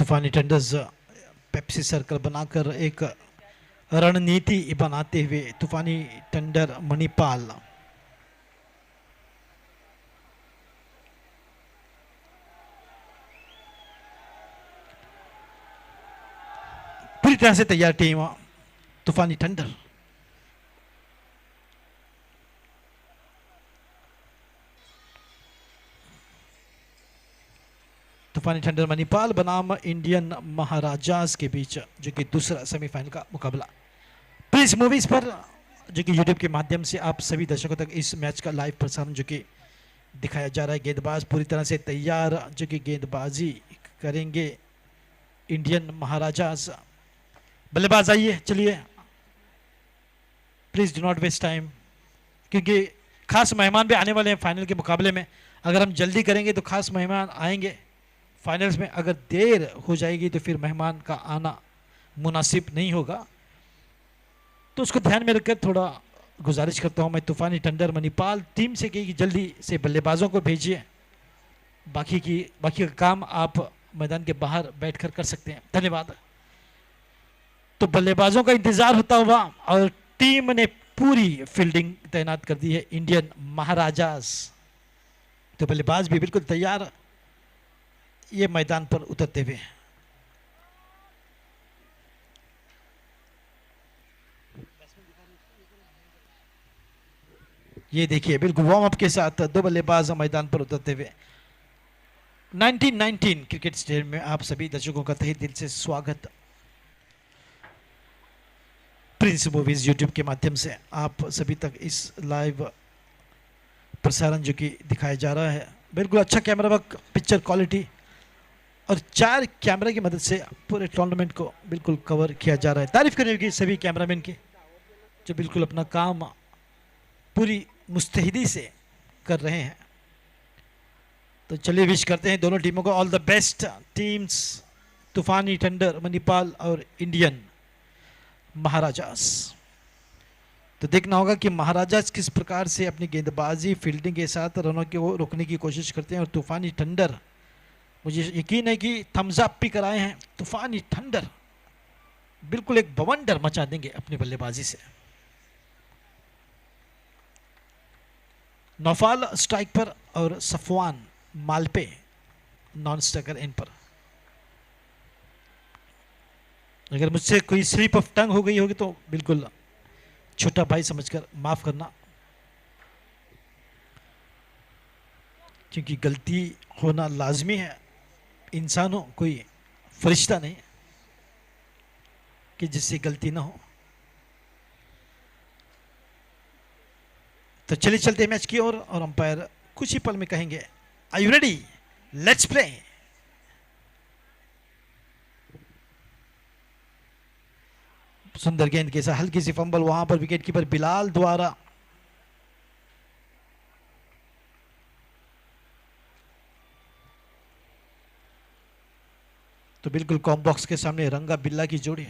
तूफानी tenders Pepsi circle बनाकर एक रणनीति बनाते हुए तूफानी टेंडर मणिपाल पूरी तरह से तैयार टीम तूफानी टेंडर। तूफानी टेंडर मणिपाल बनाम इंडियन महाराजास के बीच जो कि दूसरा सेमीफाइनल का मुकाबला प्रिंस मूवीज पर जो कि यूट्यूब के माध्यम से आप सभी दर्शकों तक इस मैच का लाइव प्रसारण जो कि दिखाया जा रहा है। गेंदबाज पूरी तरह से तैयार जो कि गेंदबाजी करेंगे इंडियन महाराजास। बल्लेबाज आइए, चलिए please do not waste time, क्योंकि खास मेहमान भी आने वाले हैं फाइनल के मुकाबले में। अगर हम जल्दी करेंगे तो खास मेहमान आएंगे फाइनल्स में, अगर देर हो जाएगी तो फिर मेहमान का आना मुनासिब नहीं होगा। तो उसको ध्यान में रखकर थोड़ा गुजारिश करता हूं मैं तूफानी टेंडर मणिपाल टीम से कि जल्दी से बल्लेबाजों को भेजिए। बाकी का काम आप मैदान के बाहर बैठकर कर सकते हैं। धन्यवाद। तो बल्लेबाजों का इंतजार होता हुआ और टीम ने पूरी फील्डिंग तैनात कर दी है इंडियन महाराजास। तो बल्लेबाज भी बिल्कुल तैयार ये मैदान पर उतरते हुए। ये देखिए बिल्कुल वार्म अप के साथ दो बल्लेबाज मैदान पर उतरते हुए। 1919 क्रिकेट स्टेडियम में आप सभी दर्शकों का तहे दिल से स्वागत। प्रिंस मूवीज यूट्यूब के माध्यम से आप सभी तक इस लाइव प्रसारण जो कि दिखाया जा रहा है। बिल्कुल अच्छा कैमरा वर्क, पिक्चर क्वालिटी और 4 कैमरा की मदद से पूरे टूर्नामेंट को बिल्कुल कवर किया जा रहा है। तारीफ करनी होगी सभी कैमरामैन की जो बिल्कुल अपना काम पूरी मुस्तैदी से कर रहे हैं। तो चलिए विश करते हैं दोनों टीमों को ऑल द बेस्ट। टीम्स तूफानी टेंडर मणिपाल और इंडियन महाराजास। तो देखना होगा कि महाराजास किस प्रकार से अपनी गेंदबाजी फील्डिंग के साथ रनों को रोकने की कोशिश करते हैं, और तूफानी टेंडर मुझे यकीन है कि थम्स अप भी कराए हैं। तूफानी टेंडर बिल्कुल एक बवंडर मचा देंगे अपनी बल्लेबाजी से। नौफाल स्ट्राइक पर और सफवान मालपे नॉन स्ट्राइकर इन पर। अगर मुझसे कोई स्लिप ऑफ टंग हो गई होगी तो बिल्कुल छोटा भाई समझकर माफ करना, क्योंकि गलती होना लाजमी है। इंसान हो, कोई फरिश्ता नहीं कि जिससे गलती ना हो। तो चलिए चलते हैं मैच की ओर और अंपायर कुछ ही पल में कहेंगे are you ready, let's play. सुंदर गेंद के साथ हल्की सी फंबल वहां पर विकेट कीपर बिलाल द्वारा। तो बिल्कुल कॉम बॉक्स के सामने रंगा बिल्ला की जोड़ी,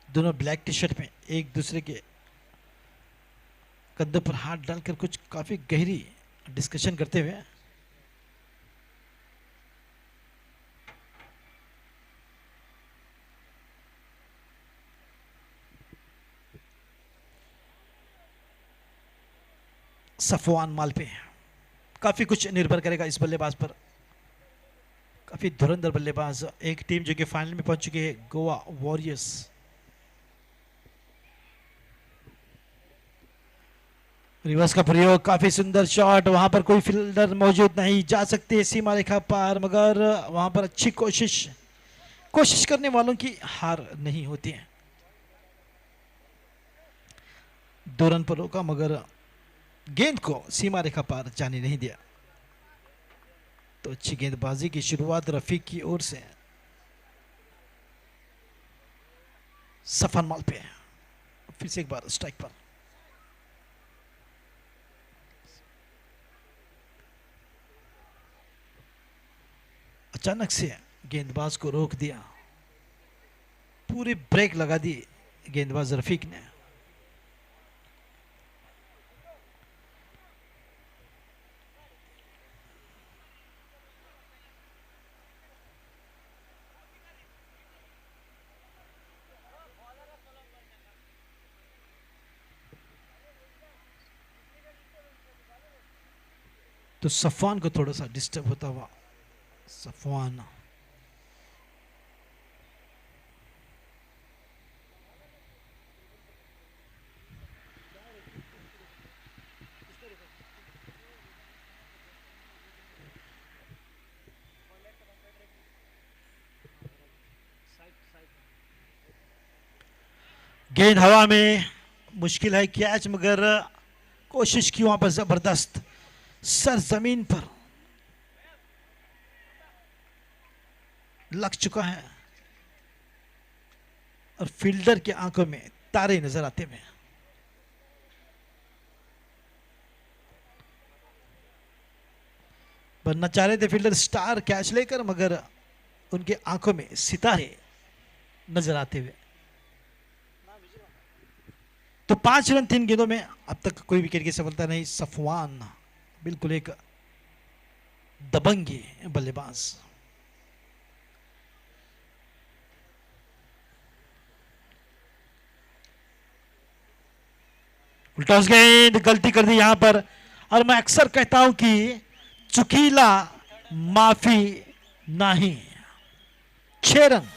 दोनों ब्लैक टी शर्ट में एक दूसरे के कंधे पर हाथ डालकर कुछ काफी गहरी डिस्कशन करते हुए। सफवान मालपे, काफी कुछ निर्भर करेगा इस बल्लेबाज पर। काफी धुरंधर बल्लेबाज। एक टीम जो कि फाइनल में पहुंच चुकी है, गोवा वॉरियर्स। रिवर्स का प्रयोग, काफी सुंदर शॉट। वहां पर कोई फील्डर मौजूद नहीं, जा सकते सीमा रेखा पार, मगर वहां पर अच्छी कोशिश करने वालों की हार नहीं होती है। 2 रन पर रोका मगर गेंद को सीमा रेखा पार जाने नहीं दिया। तो अच्छी गेंदबाजी की शुरुआत रफीक की ओर से। सफान मालपे फिर से एक बार स्ट्राइक पर। अचानक से गेंदबाज को रोक दिया, पूरी ब्रेक लगा दी गेंदबाज रफीक ने। तो सफवान को थोड़ा सा डिस्टर्ब होता हुआ, सफवान गेंद हवा में, मुश्किल है कैच, मगर कोशिश की वहां पर जबरदस्त, सर जमीन पर लग चुका है और फील्डर की आंखों में तारे नजर आते हुए। बनना चाह रहे थे फील्डर स्टार कैच लेकर, मगर उनके आंखों में सितारे नजर आते हुए। तो 5 रन 3 गेंदों में अब तक कोई विकेट की सफलता नहीं। सफवान बिल्कुल एक दबंगी बल्लेबाज। टॉस गेंद, गलती कर दी यहां पर, और मैं अक्सर कहता हूं कि चुकीला माफी नहीं। 6 रन।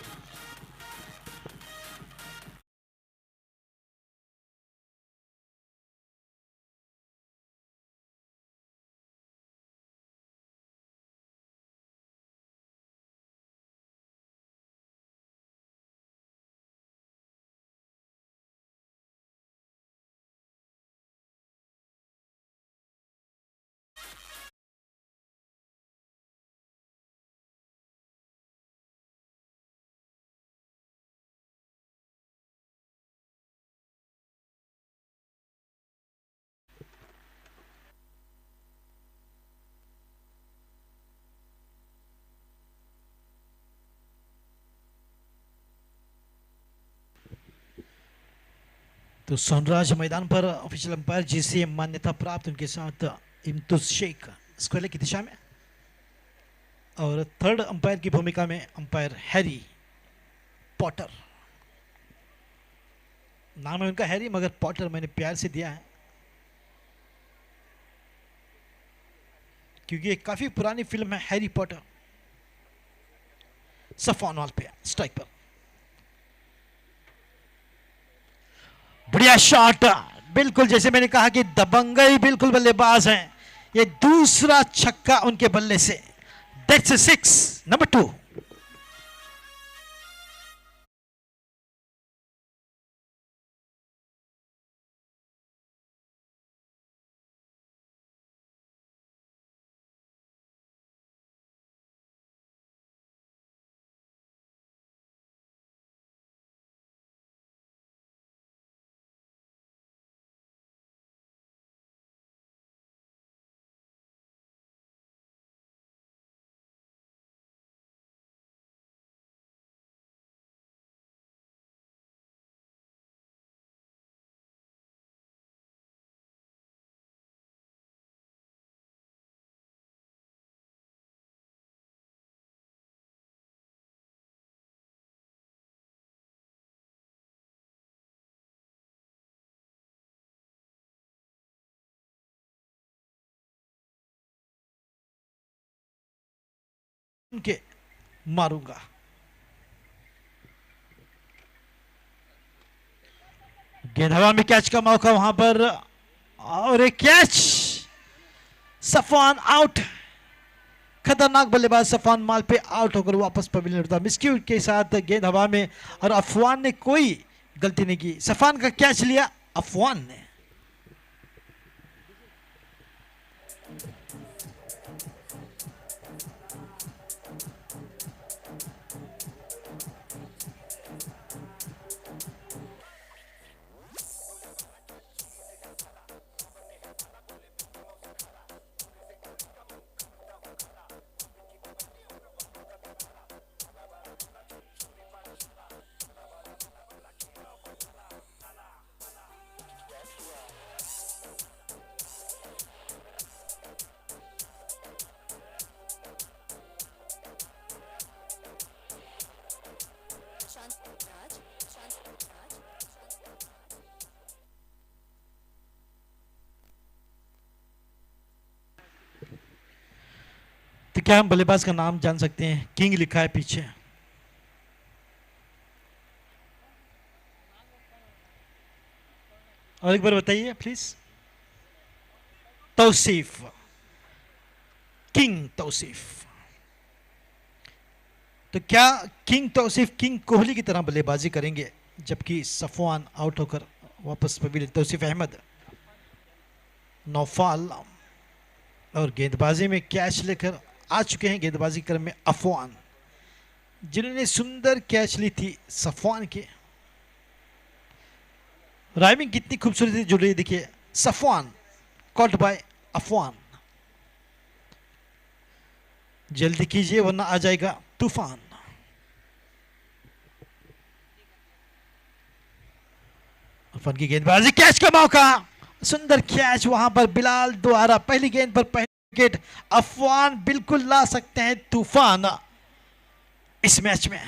तो सोनराज मैदान पर ऑफिशियल अंपायर जिसे मान्यता प्राप्त, उनके साथ इम्तुज शेख स्क्वायर की दिशा में, और थर्ड अंपायर की भूमिका में अंपायर हैरी पॉटर। नाम है उनका हैरी, मगर पॉटर मैंने प्यार से दिया है क्योंकि एक काफी पुरानी फिल्म है हैरी पॉटर। सफवान वॉल पे स्ट्राइक पर, बढ़िया शॉट, बिल्कुल जैसे मैंने कहा कि दबंगई बिल्कुल बल्लेबाज हैं। ये दूसरा छक्का उनके बल्ले से। That's 6, number 2। उनके मारूंगा। गेंद हवा में, कैच का मौका वहां पर, और एक कैच। Safwan out. खतरनाक बल्लेबाज सफवान माल पे आउट होकर वापस पवेलियन लौटा। मिस्क्यू के साथ गेंद हवा में, और अफवान ने कोई गलती नहीं की। सफवान का कैच लिया अफवान ने। क्या हम बल्लेबाज का नाम जान सकते हैं? किंग लिखा है पीछे। और एक बार बताइए प्लीज। तौसीफ, किंग तौसीफ। तो क्या किंग तौसीफ किंग कोहली की तरह बल्लेबाजी करेंगे जबकि सफवान आउट होकर वापस पवेलियन? तौसीफ अहमद, नौफाल और गेंदबाजी में कैच लेकर आ चुके हैं गेंदबाजी क्रम में अफवान, जिन्होंने सुंदर कैच ली थी सफवान के। राइमिंग कितनी खूबसूरती जुड़ रही है, देखिए। Safwan caught by Afwan. जल्दी कीजिए वरना आ जाएगा तूफान। अफवान की गेंदबाजी, कैच का मौका, सुंदर कैच वहां पर बिलाल द्वारा। पहली गेंद पर पहली विकेट अफवान बिल्कुल ला सकते हैं तूफान इस मैच में।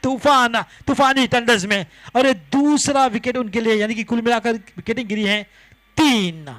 तूफान, तूफानी टंडस में, और दूसरा विकेट उनके लिए, यानी कि कुल मिलाकर विकेटें गिरी हैं 3।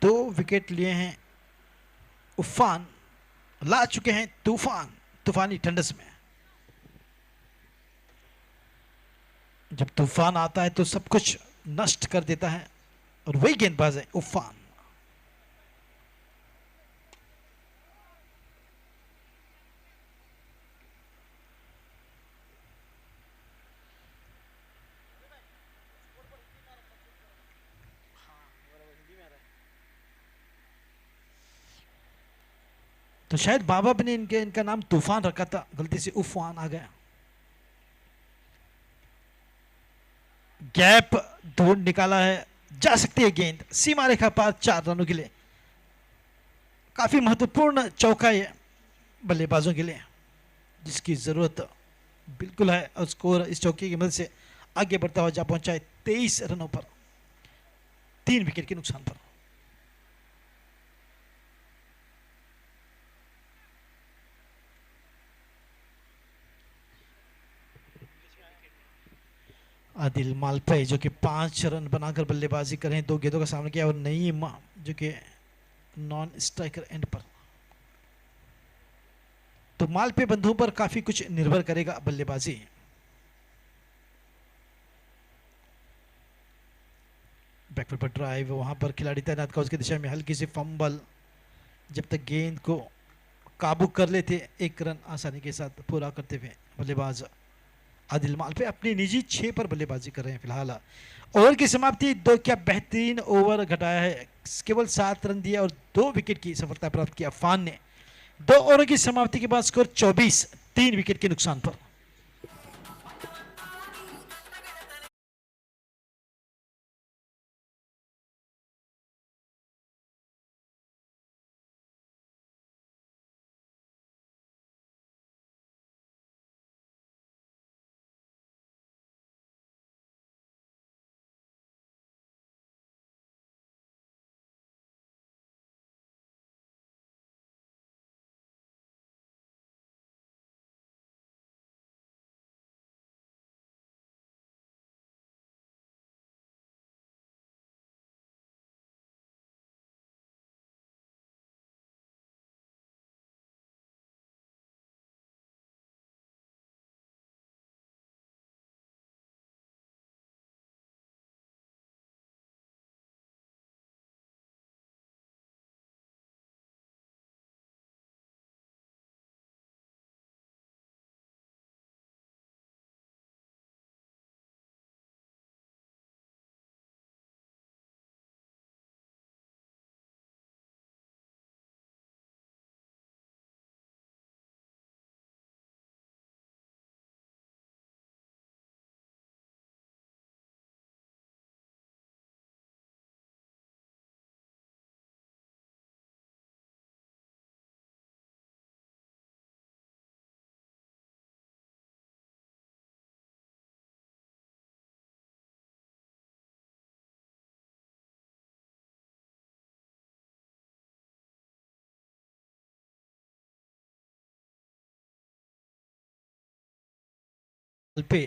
दो विकेट लिए हैं उफान, ला चुके हैं तूफान तूफानी ठंडस में। जब तूफान आता है तो सब कुछ नष्ट कर देता है, और वही गेंदबाज है उफान। तो शायद बाबा ने इनका नाम तूफान रखा था, गलती से उफान आ गया। गैप ढूंढ निकाला है, जा सकती है गेंद सीमा रेखा पार 4 रनों के लिए। काफी महत्वपूर्ण चौका है बल्लेबाजों के लिए, जिसकी जरूरत बिल्कुल है। और स्कोर इस चौके की मदद से आगे बढ़ता हुआ जा पहुंचा है 23 रनों पर, 3 विकेट के नुकसान पर। आदिल मालपे जो कि 5 रन बनाकर बल्लेबाजी करें, 2 गेंदों का सामना किया, और नईम जो कि नॉन स्ट्राइकर एंड पर। तो मालपे बंधुओं पर काफी कुछ निर्भर करेगा बल्लेबाजी। बैकफुट पर ड्राइव, वहां पर खिलाड़ी तैनात का, उसकी दिशा में हल्की सी फंबल, जब तक गेंद को काबू कर लेते 1 रन आसानी के साथ पूरा करते हुए बल्लेबाज आदिल मालपे अपनी निजी 6 पर बल्लेबाजी कर रहे हैं फिलहाल। ओवर की समाप्ति दो, क्या बेहतरीन ओवर घटाया है, केवल 7 रन दिए और 2 विकेट की सफलता प्राप्त की अफान ने। 2 ओवर की समाप्ति के बाद स्कोर 24, 3 विकेट के नुकसान पर। पे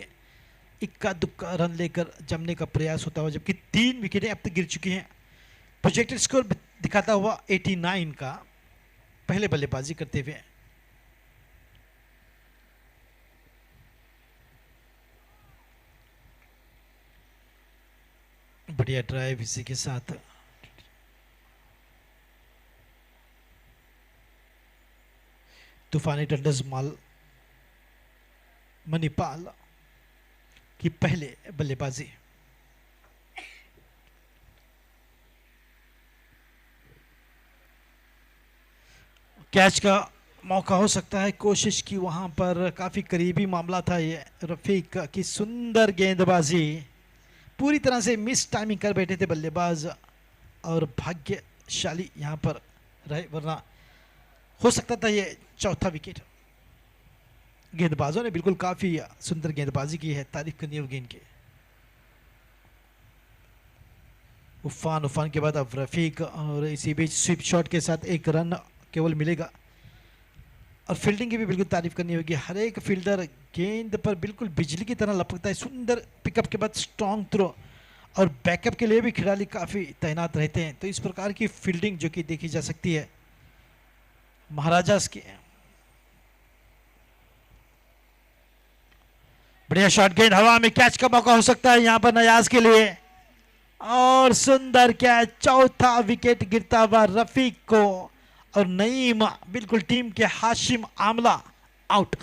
इक्का दुक्का रन लेकर जमने का प्रयास होता हुआ, जबकि 3 विकेटें अब तक गिर चुकी हैं। प्रोजेक्टेड स्कोर दिखाता हुआ 89 का, पहले बल्लेबाजी करते हुए। बढ़िया ड्राइव इसी के साथ तूफानी टंडस माल मणिपाल की पहले बल्लेबाजी। कैच का मौका हो सकता है, कोशिश की वहां पर, काफी करीबी मामला था ये। रफीक की सुंदर गेंदबाजी, पूरी तरह से मिस टाइमिंग कर बैठे थे बल्लेबाज, और भाग्यशाली यहां पर रहे, वरना हो सकता था ये चौथा विकेट। गेंदबाजों ने बिल्कुल काफी सुंदर गेंदबाजी की है, तारीफ करनी होगी इनकी। उफान उफान के बाद अब रफीक, और इसी बीच स्वीप शॉट के साथ 1 रन केवल मिलेगा। और फील्डिंग की भी बिल्कुल तारीफ करनी होगी, हर एक फील्डर गेंद पर बिल्कुल बिजली की तरह लपकता है। सुंदर पिकअप के बाद स्ट्रॉन्ग थ्रो, और बैकअप के लिए भी खिलाड़ी काफी तैनात रहते हैं। तो इस प्रकार की फील्डिंग जो कि देखी जा सकती है महाराजास की। बढ़िया शॉट, गेंद हवा में, कैच का मौका हो सकता है यहां पर नयाज के लिए, और सुंदर कैच, चौथा विकेट गिरता हुआ रफीक को, और नईम बिल्कुल टीम के हाशिम आमला आउट।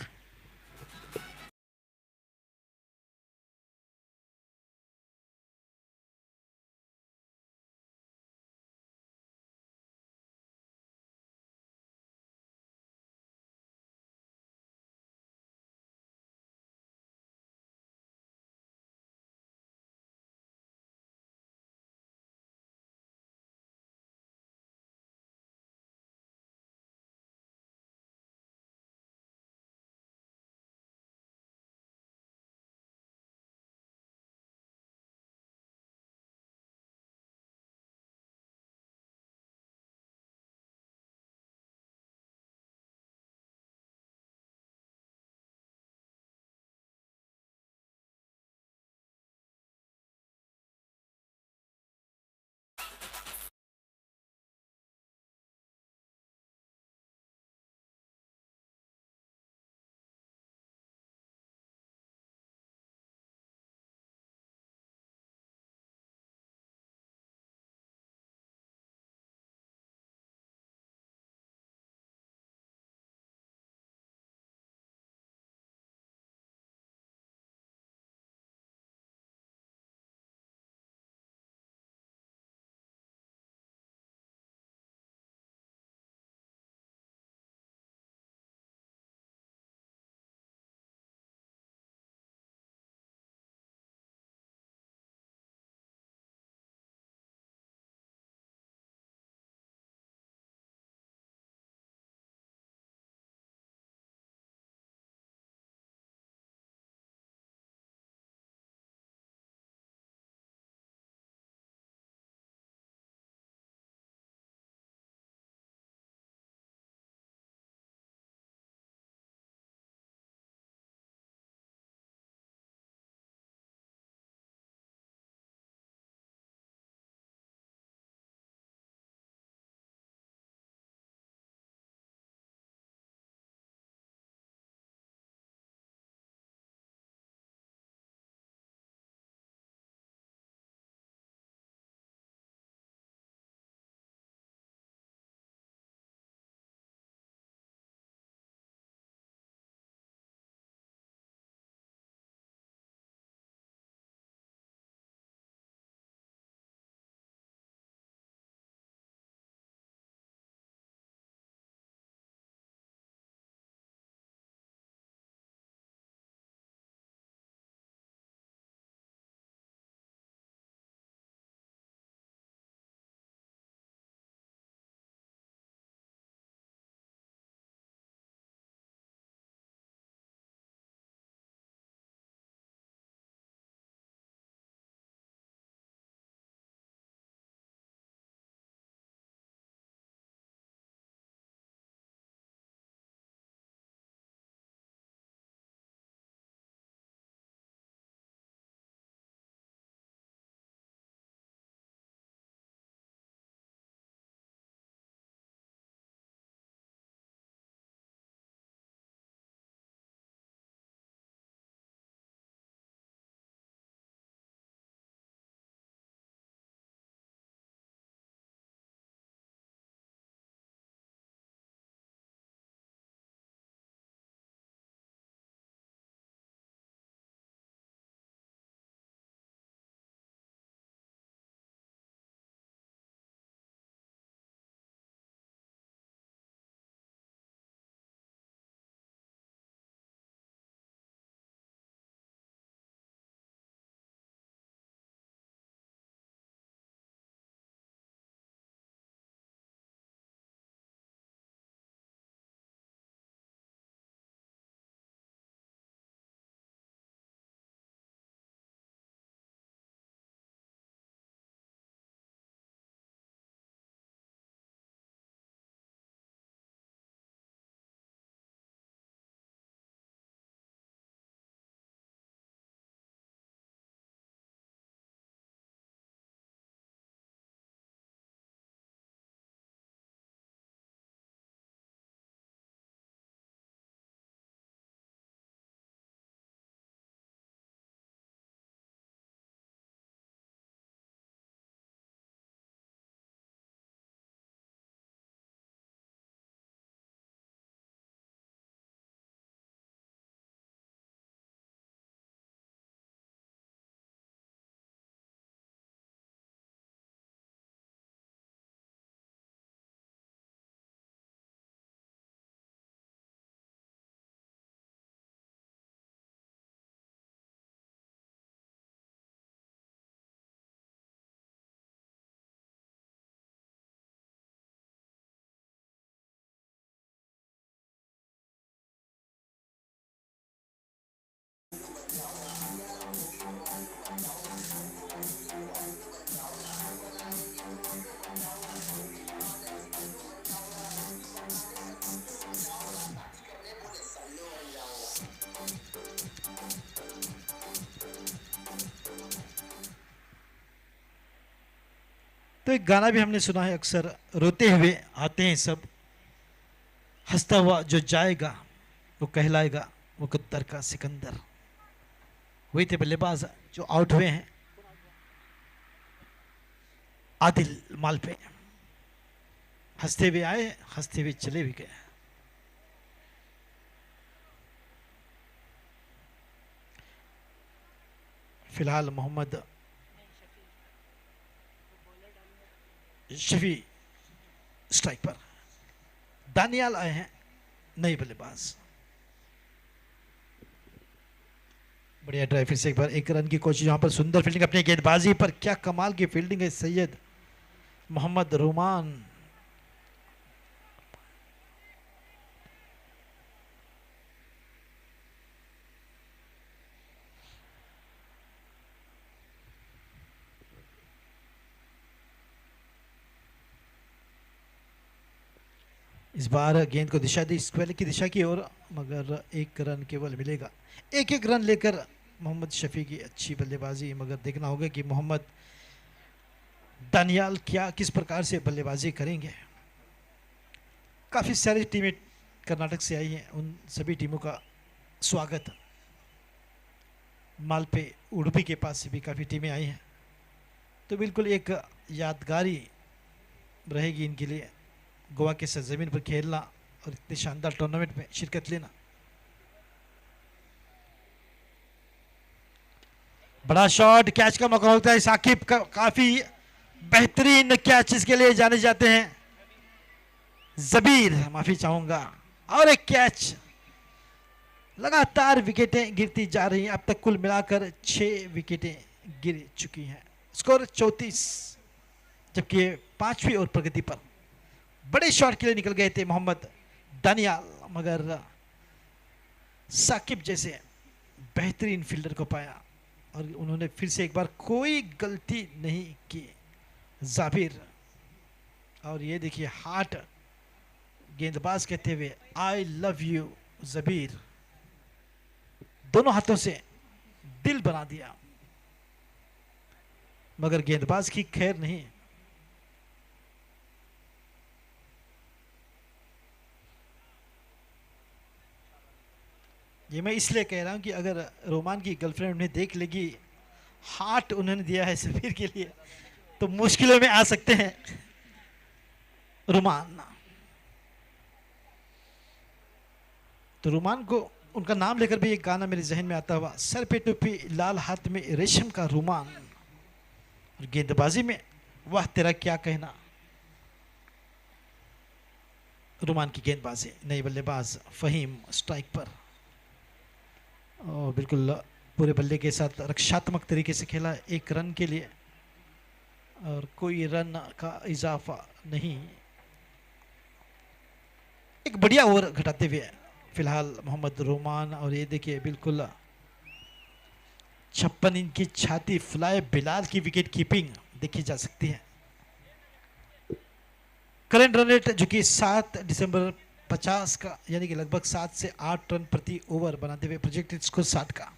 तो एक गाना भी हमने सुना है अक्सर, रोते हुए आते हैं सब, हंसता हुआ जो जाएगा वो कहलाएगा मुकद्दर का सिकंदर। वही थे बल्लेबाज जो आउट हुए हैं, आदिल माल पे। हंसते हुए आए, हंसते हुए चले भी गए। फिलहाल मोहम्मद शफी स्ट्राइक पर, दानियाल आए हैं नए बल्लेबाज। बढ़िया ड्राइव, फिर से एक बार एक रन की कोशिश, यहां पर सुंदर फील्डिंग अपनी गेंदबाजी पर, क्या कमाल की फील्डिंग है सैयद मोहम्मद रोमान। इस बार गेंद को दिशा दी स्क्वेयर की दिशा की ओर, मगर एक रन केवल मिलेगा। एक एक रन लेकर मोहम्मद शफी की अच्छी बल्लेबाजी, मगर देखना होगा कि मोहम्मद दानियाल क्या किस प्रकार से बल्लेबाजी करेंगे। काफ़ी सारी टीमें कर्नाटक से आई हैं, उन सभी टीमों का स्वागत। मालपे उडुपी के पास से भी काफ़ी टीमें आई हैं, तो बिल्कुल एक यादगारी रहेगी इनके लिए गोवा के सरजमीन पर खेलना और इतने शानदार टूर्नामेंट में शिरकत लेना। बड़ा शॉट, कैच का मौका होता है। साकिब का काफी बेहतरीन कैच इसके लिए जाने जाते हैं। जबीर, माफी चाहूंगा, और एक कैच। लगातार विकेटें गिरती जा रही हैं, अब तक कुल मिलाकर 6 विकेटें गिर चुकी हैं। स्कोर 34, जबकि 5वीं ओवर प्रगति पर। बड़े शॉट के लिए निकल गए थे मोहम्मद दानियाल, मगर साकिब जैसे बेहतरीन फील्डर को पाया और उन्होंने फिर से एक बार कोई गलती नहीं की। जाबिर, और ये देखिए हार्ट, गेंदबाज कहते हुए आई लव यू जबीर, दोनों हाथों से दिल बना दिया, मगर गेंदबाज की खैर नहीं। ये मैं इसलिए कह रहा हूं कि अगर रोमान की गर्लफ्रेंड उन्हें देख लेगी, हार्ट उन्होंने दिया है समीर के लिए, तो मुश्किलों में आ सकते हैं रोमान। तो रोमान को उनका नाम लेकर भी एक गाना मेरे जहन में आता हुआ, सर पे टोपी लाल हाथ में रेशम का रोमान, और गेंदबाजी में वाह तेरा क्या कहना। रोमान की गेंदबाजी, नई बल्लेबाज फहीम स्ट्राइक पर, और बिल्कुल पूरे बल्ले के साथ रक्षात्मक तरीके से खेला, एक रन के लिए और कोई रन का इजाफा नहीं। एक बढ़िया ओवर घटाते हुए फिलहाल मोहम्मद रोमान, और ये देखिए बिल्कुल 56 इंच की छाती, फ्लाई बिलाल की विकेट कीपिंग देखी जा सकती है। करंट रन रेट जो कि 7 दिसंबर 50 का, यानी कि लगभग 7 से 8 रन प्रति ओवर बनाते हुए प्रोजेक्टेड स्कोर 60 का।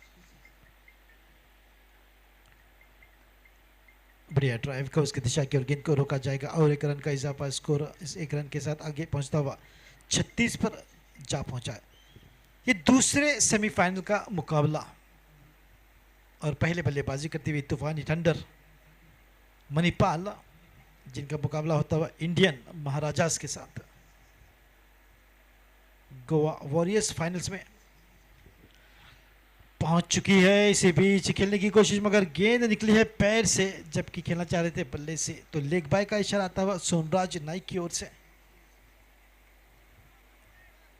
बढ़िया ड्राइव का उसकी दिशा की और गेंद को रोका जाएगा, और एक रन का इजाफा, स्कोर इस एक रन के साथ आगे पहुंचता हुआ 36 पर जा पहुंचा है। ये दूसरे सेमीफाइनल का मुकाबला, और पहले बल्लेबाजी करती हुई तूफानी थंडर मणिपाल, जिनका मुकाबला होता हुआ इंडियन महाराजास के साथ। गोवा वॉरियर्स फाइनल्स में पहुंच चुकी है। इसी बीच खेलने की कोशिश, मगर गेंद निकली है पैर से, जबकि खेलना चाह रहे थे बल्ले से, तो लेग बाय का इशारा आता हुआ सोनराज नाइक की ओर से।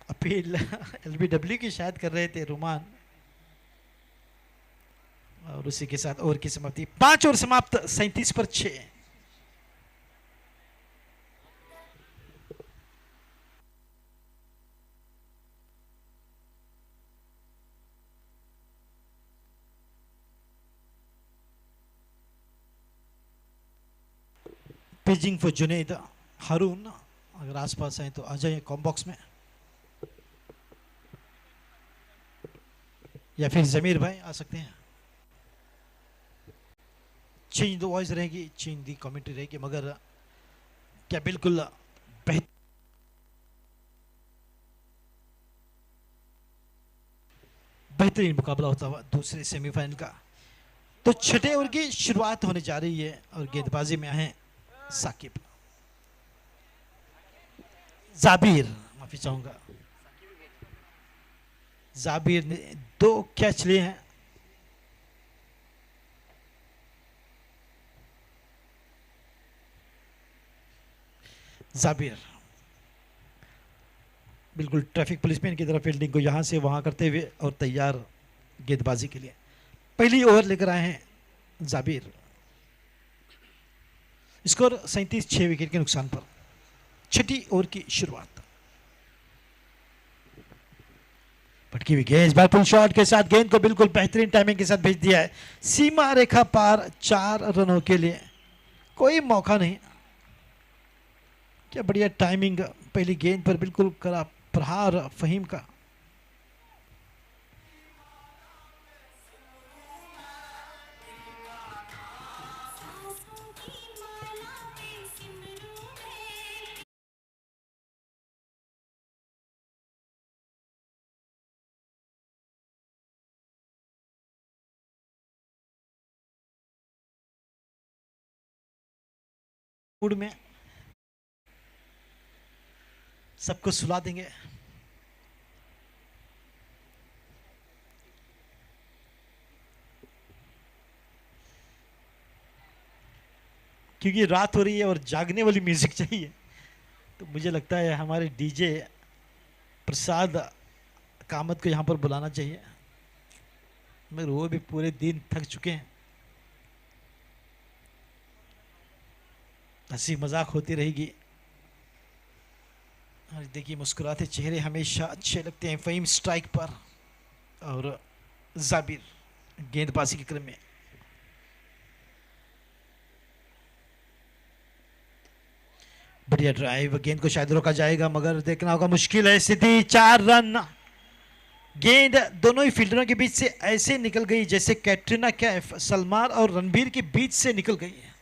अपील एलबीडब्ल्यू की शायद कर रहे थे रोमान, और उसी के साथ ओवर की समाप्ति। 5 ओवर समाप्त, 37 पर 6। पेजिंग फॉर जुनेद हारून, अगर आसपास हैं तो आ जाइए कॉम बॉक्स में, या फिर जमीर भाई आ सकते हैं। चेंज द वॉइस रहेगी, चेंज द कमेंट्री रहेगी, मगर क्या बिल्कुल बेहतरीन मुकाबला होता हुआ दूसरे सेमीफाइनल का। तो छठे ओवर की शुरुआत होने जा रही है और गेंदबाजी में आए साकिब, जाबिर, माफी चाहूंगा, जाबिर ने 2 कैच लिए हैं। जाबिर बिल्कुल ट्रैफिक पुलिसमैन की तरह फील्डिंग को यहां से वहां करते हुए और तैयार गेंदबाजी के लिए। पहली ओवर लेकर आए हैं जाबिर, स्कोर 37, 6 विकेट के नुकसान पर। छठी ओवर की शुरुआत, पटकी हुई गेंद, बैकफुल शॉट के साथ गेंद को बिल्कुल बेहतरीन टाइमिंग के साथ भेज दिया है सीमा रेखा पार 4 रनों के लिए। कोई मौका नहीं, क्या बढ़िया टाइमिंग, पहली गेंद पर बिल्कुल करा प्रहार फहीम का। मूड में सबको सुला देंगे। क्योंकि रात हो रही है और जागने वाली म्यूजिक चाहिए, तो मुझे लगता है हमारे डीजे प्रसाद कामत को यहां पर बुलाना चाहिए, मगर वो भी पूरे दिन थक चुके हैं। हंसी मजाक होती रहेगी। और देखिए मुस्कुराते चेहरे हमेशा अच्छे लगते हैं फहीम स्ट्राइक पर, और जाबिर गेंदबाजी के क्रम में। बढ़िया ड्राइव, गेंद को शायद रोका जाएगा, मगर देखना होगा, मुश्किल है स्थिति। 4 रन, गेंद दोनों ही फील्डरों के बीच से ऐसे निकल गई जैसे कैटरीना कैफ सलमान और रणबीर के बीच से निकल गई है।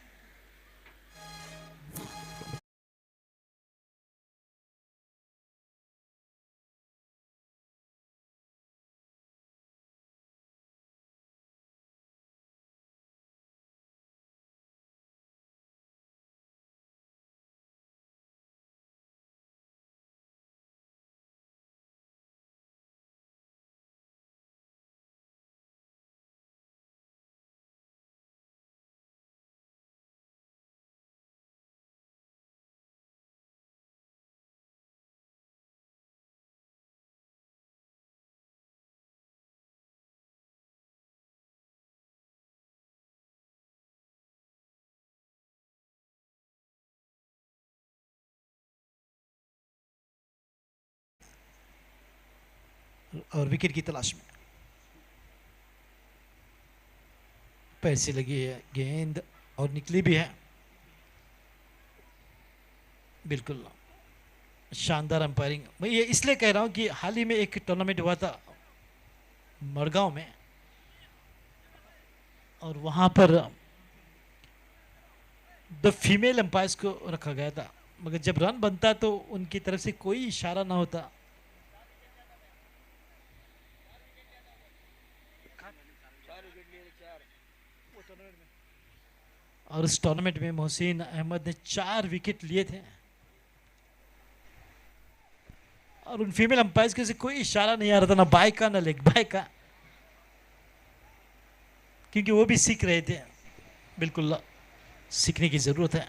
और विकेट की तलाश में, पैर से लगी है गेंद और निकली भी है। बिल्कुल शानदार अंपायरिंग। मैं ये इसलिए कह रहा हूं कि हाल ही में एक टूर्नामेंट हुआ था मड़गांव में, और वहां पर 2 फीमेल अंपायर्स को रखा गया था, मगर जब रन बनता तो उनकी तरफ से कोई इशारा ना होता। और उस टूर्नामेंट में मोहसिन अहमद ने 4 विकेट लिए थे, और उन फीमेल अंपायर्स के से कोई इशारा नहीं आ रहा था, ना बाय का ना लेग बाय का, क्योंकि वो भी सीख रहे थे। बिल्कुल सीखने की ज़रूरत है,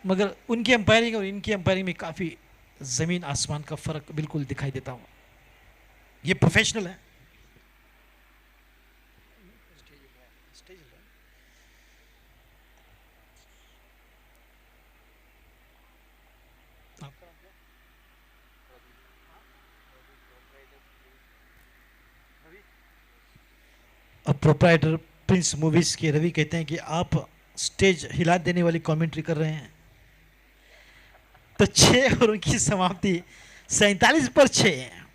मगर उनकी अंपायरिंग और इनकी अंपायरिंग में काफ़ी ज़मीन आसमान का फ़र्क बिल्कुल दिखाई देता हूँ। ये प्रोफेशनल है। और प्रोप्राइटर प्रिंस मूवीज के रवि कहते हैं कि आप स्टेज हिला देने वाली कमेंट्री कर रहे हैं। तो 6 और उनकी समाप्ति 47 पर 6।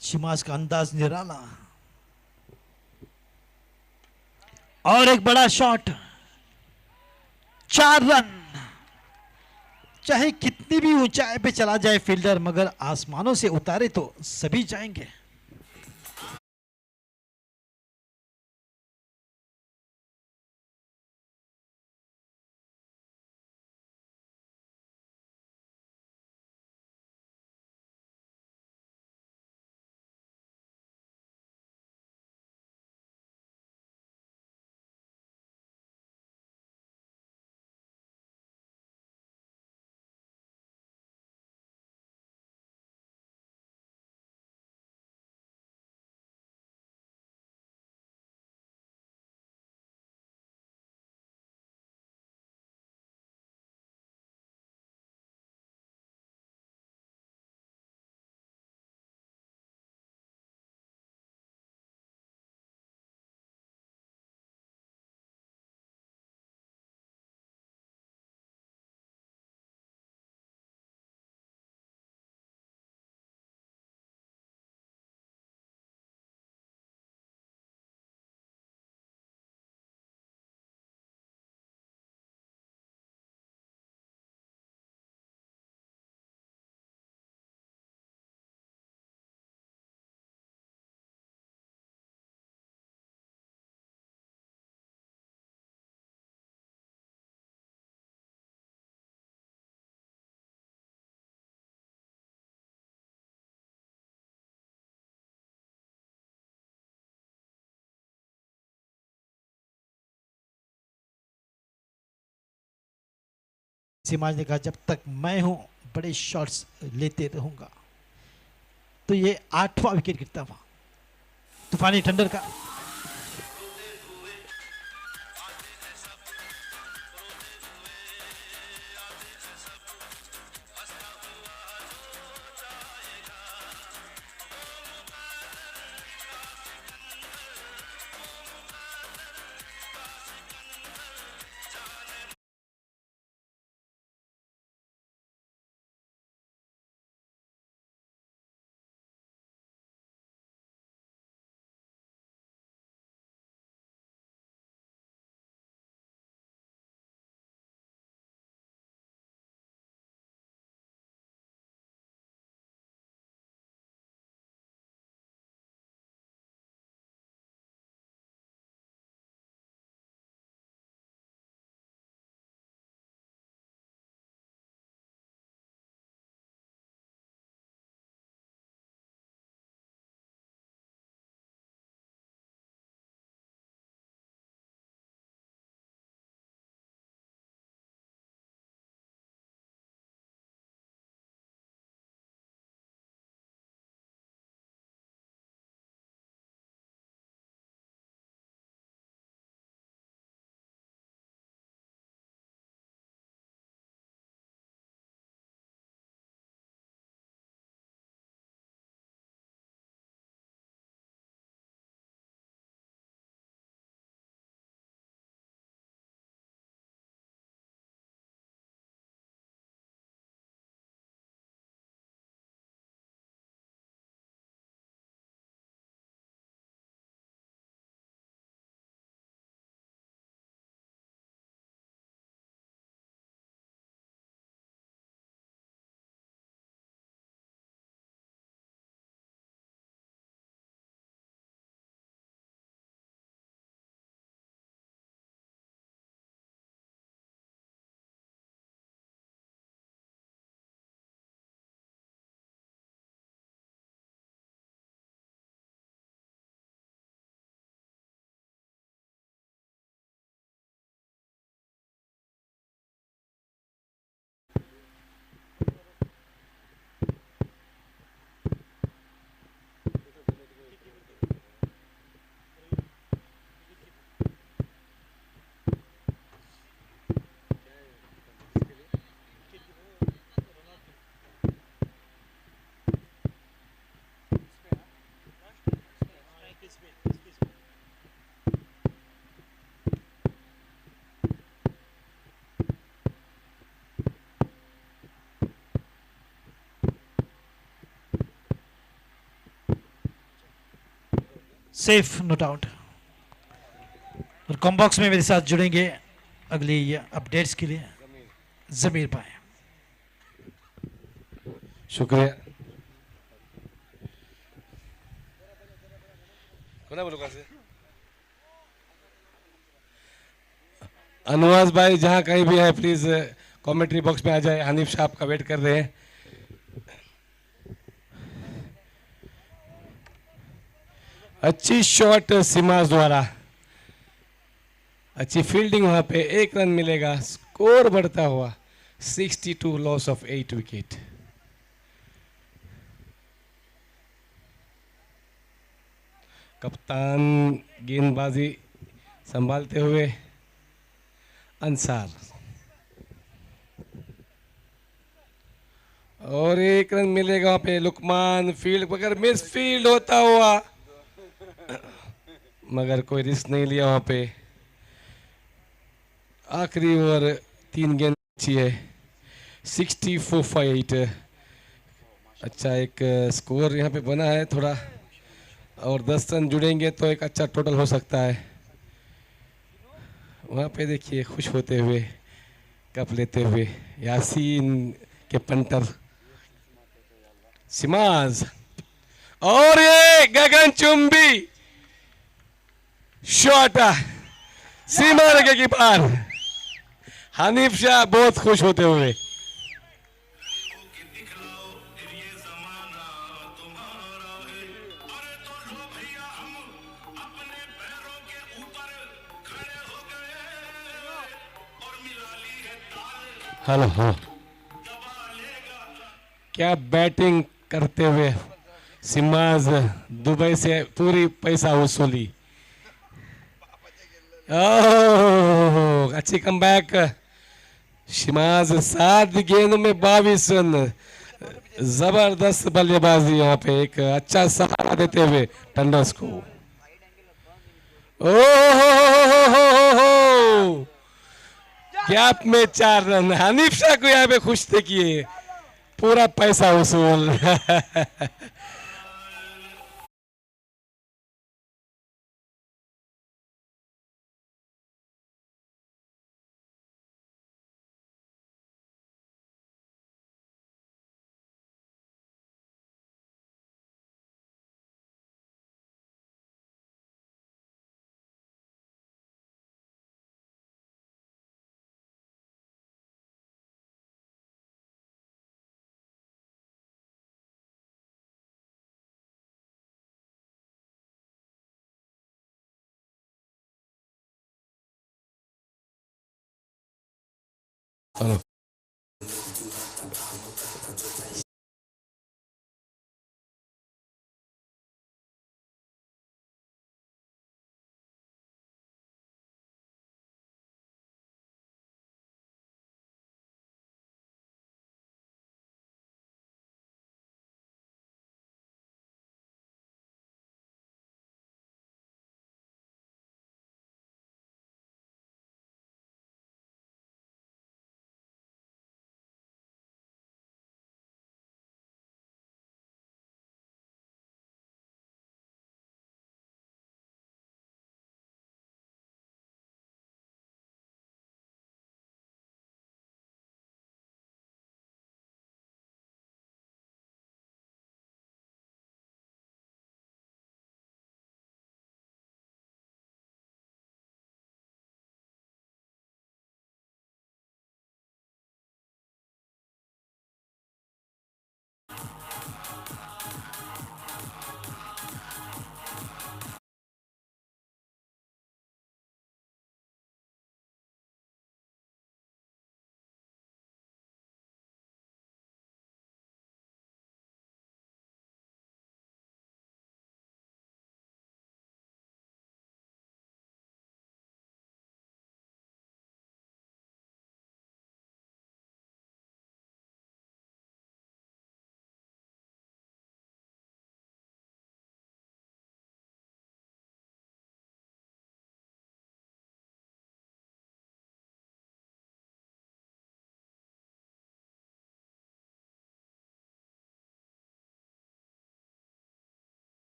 शिमाज का अंदाज निराला और एक बड़ा शॉट। 4 रन। चाहे कितनी भी ऊंचाई पे चला जाए फील्डर, मगर आसमानों से उतारे तो सभी जाएंगे। सिमाज ने कहा जब तक मैं हूं बड़े शॉट्स लेते रहूंगा। तो ये 8वां विकेट गिरता हुआ तूफानी थंडर का। Safe no doubt. और कॉम्बॉक्स में मेरे साथ जुड़ेंगे अगली अपडेट्स के लिए जमीर भाई। शुक्रिया। अनवाज भाई जहां कहीं भी है प्लीज कमेंट्री बॉक्स में आ जाए। हनीफ शाह आपका वेट कर रहे हैं। अच्छी शॉट सिमाज द्वारा, अच्छी फील्डिंग, वहां पे 1 रन मिलेगा। स्कोर बढ़ता हुआ 62, लॉस ऑफ 8 विकेट। कप्तान गेंदबाजी संभालते हुए अंसार, और 1 रन मिलेगा वहां पे। लुकमान फील्ड अगर मिस फील्ड होता हुआ, मगर कोई रिस्क नहीं लिया वहां पे। आखिरी ओवर 3 गेंद अच्छी है। 64 for 8। अच्छा एक स्कोर यहाँ पे बना है थोड़ा, और 10 रन जुड़ेंगे तो एक अच्छा टोटल हो सकता है। वहाँ पे देखिए खुश होते हुए कप लेते हुए यासीन के पंटर सिमाज, और ये गगनचुंबी शॉट सीमा रेखा की पार। हनीफ शाह बहुत खुश होते हुए। Hello hello. क्या बैटिंग करते हुए सिमाज दुबई से पूरी पैसा वसूली। ओह अच्छी कमबैक। शिमाज 7 गेंद में 22 रन। जबरदस्त बल्लेबाजी यहाँ पे, एक अच्छा सहारा देते हुए टंडर्स को। ओह गैप में 4 रन। हनीफ शाह को यहाँ पे खुश थे किए, पूरा पैसा वसूल। हेलो।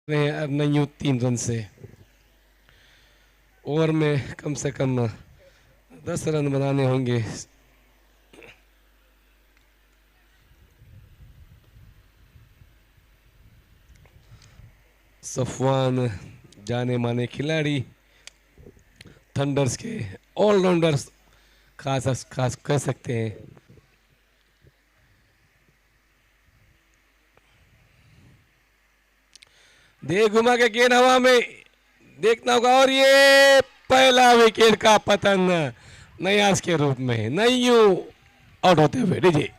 रहे हैं अर्नयू 3 रन से। ओवर में कम से कम 10 रन बनाने होंगे। सफवान जाने माने खिलाड़ी, थंडर्स के ऑलराउंडर्स खास खास कह सकते हैं। दे घुमा के गेंद हवा में देखना होगा, और ये पहला विकेट का पतन नयाज के रूप में, नयू आउट होते हुए। डीजे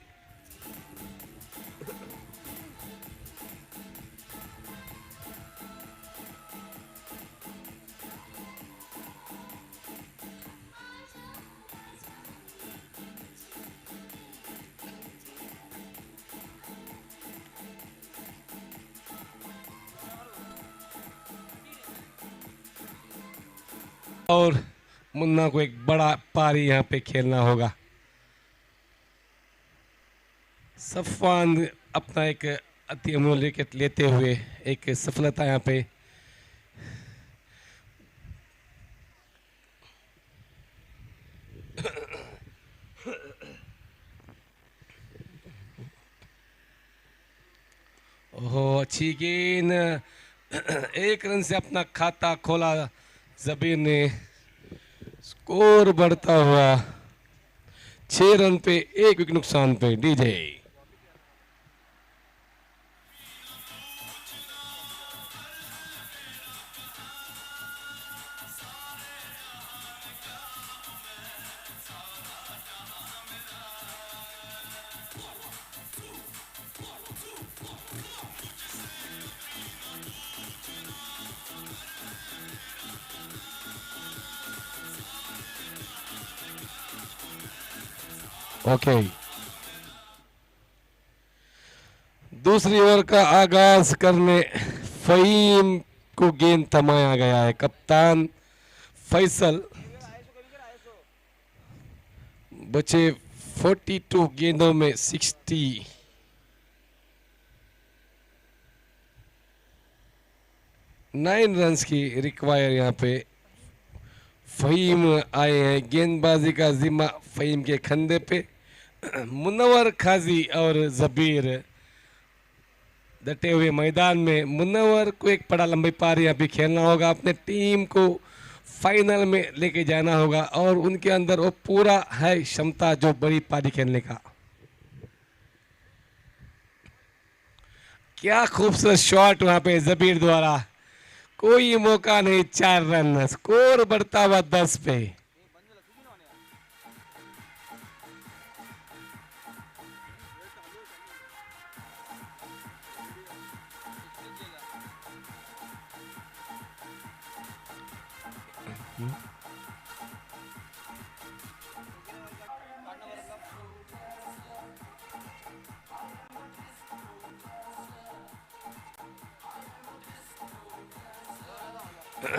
और मुन्ना को एक बड़ा पारी यहाँ पे खेलना होगा। सफवान अपना एक अति अमूल्य विकेट लेते हुए एक सफलता यहाँ पे। ओहो, अच्छी गेंद, 1 रन से अपना खाता खोला जबीर ने। स्कोर बढ़ता हुआ 6 रन पे 1 विकेट नुकसान पे। डीजे ओके, दूसरी ओवर का आगाज करने फहीम को गेंद थमाया गया है। कप्तान फैसल, बचे 42 गेंदों में 69 रन्स की रिक्वायर यहाँ पे। फहीम आए हैं, गेंदबाजी का जिम्मा फहीम के कंधे पे। मुनव्वर काजी और जबीर डटे हुए मैदान में। मुनव्वर को एक बड़ा लंबी पारी अभी खेलना होगा, अपने टीम को फाइनल में लेके जाना होगा, और उनके अंदर वो पूरा है क्षमता जो बड़ी पारी खेलने का। क्या खूबसूरत शॉट वहां पे जबीर द्वारा, कोई मौका नहीं, 4 रन, स्कोर बढ़ता हुआ 10 पे।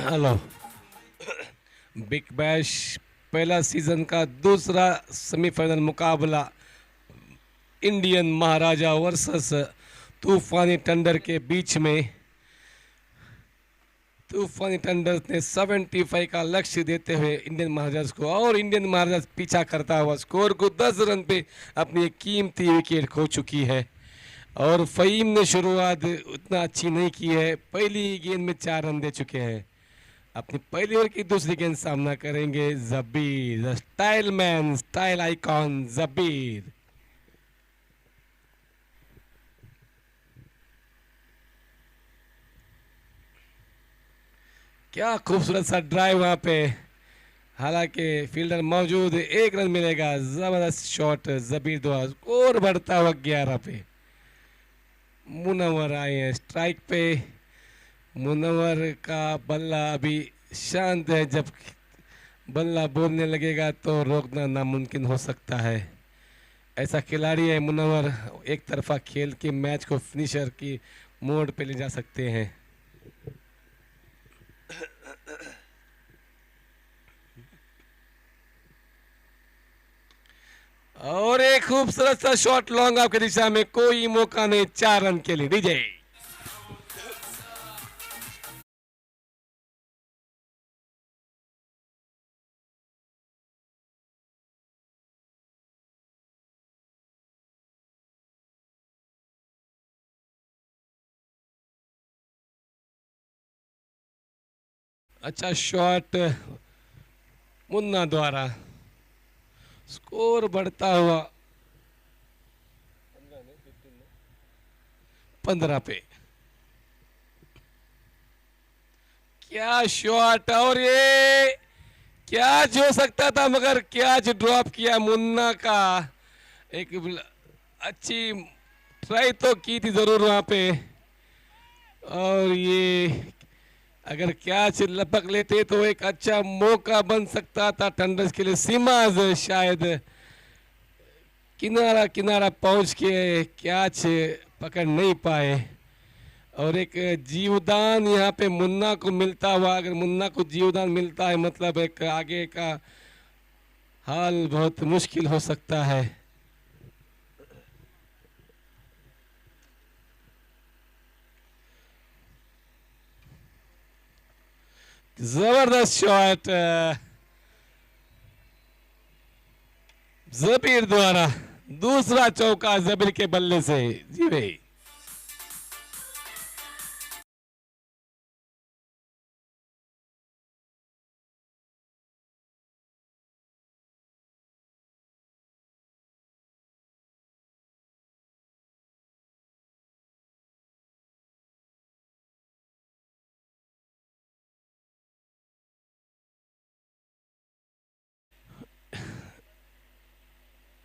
हेलो, बिग बैश पहला सीजन का दूसरा सेमीफाइनल मुकाबला इंडियन महाराजा वर्सेस तूफानी टंडर के बीच में। तूफानी टंडर ने 75 का लक्ष्य देते हुए इंडियन महाराजा को, और इंडियन महाराजा पीछा करता हुआ स्कोर को 10 रन पे अपनी एक कीमती विकेट खो चुकी है। और फहीम ने शुरुआत उतना अच्छी नहीं की है, पहली गेंद में 4 रन दे चुके हैं। अपनी पहली ओवर की दूसरी गेंद सामना करेंगे Jabir, style man, style icon Jabir. क्या खूबसूरत सा ड्राइव वहां पे, हालांकि फील्डर मौजूद, 1 रन मिलेगा। जबरदस्त शॉट जबीर द्वारा, स्कोर बढ़ता हुआ 11 पे। मुनव्वर आए हैं स्ट्राइक पे। मुनव्वर का बल्ला अभी शांत है, जब बल्ला बोलने लगेगा तो रोकना नामुमकिन हो सकता है। ऐसा खिलाड़ी है मुनव्वर, एक तरफा खेल के मैच को फिनिशर की मोड पे ले जा सकते हैं। और एक खूबसूरत सा शॉट लॉन्ग ऑफ की दिशा में, कोई मौका नहीं, 4 रन के लिए। डीजे अच्छा शॉट मुन्ना द्वारा, स्कोर बढ़ता हुआ 15 पे। क्या शॉट, और ये कैच हो सकता था मगर कैच ड्रॉप किया मुन्ना का। एक अच्छी ट्राई तो की थी जरूर वहां पे, और ये अगर कैच लपक लेते तो एक अच्छा मौका बन सकता था थंडर्स के लिए। सीमाज शायद किनारा किनारा पहुंच के कैच पकड़ नहीं पाए, और एक जीवदान यहाँ पे मुन्ना को मिलता हुआ, अगर मुन्ना को जीवदान मिलता है मतलब एक आगे का हाल बहुत मुश्किल हो सकता है। जबरदस्त शॉट जबीर द्वारा, दूसरा चौका जबीर के बल्ले से। जी भाई,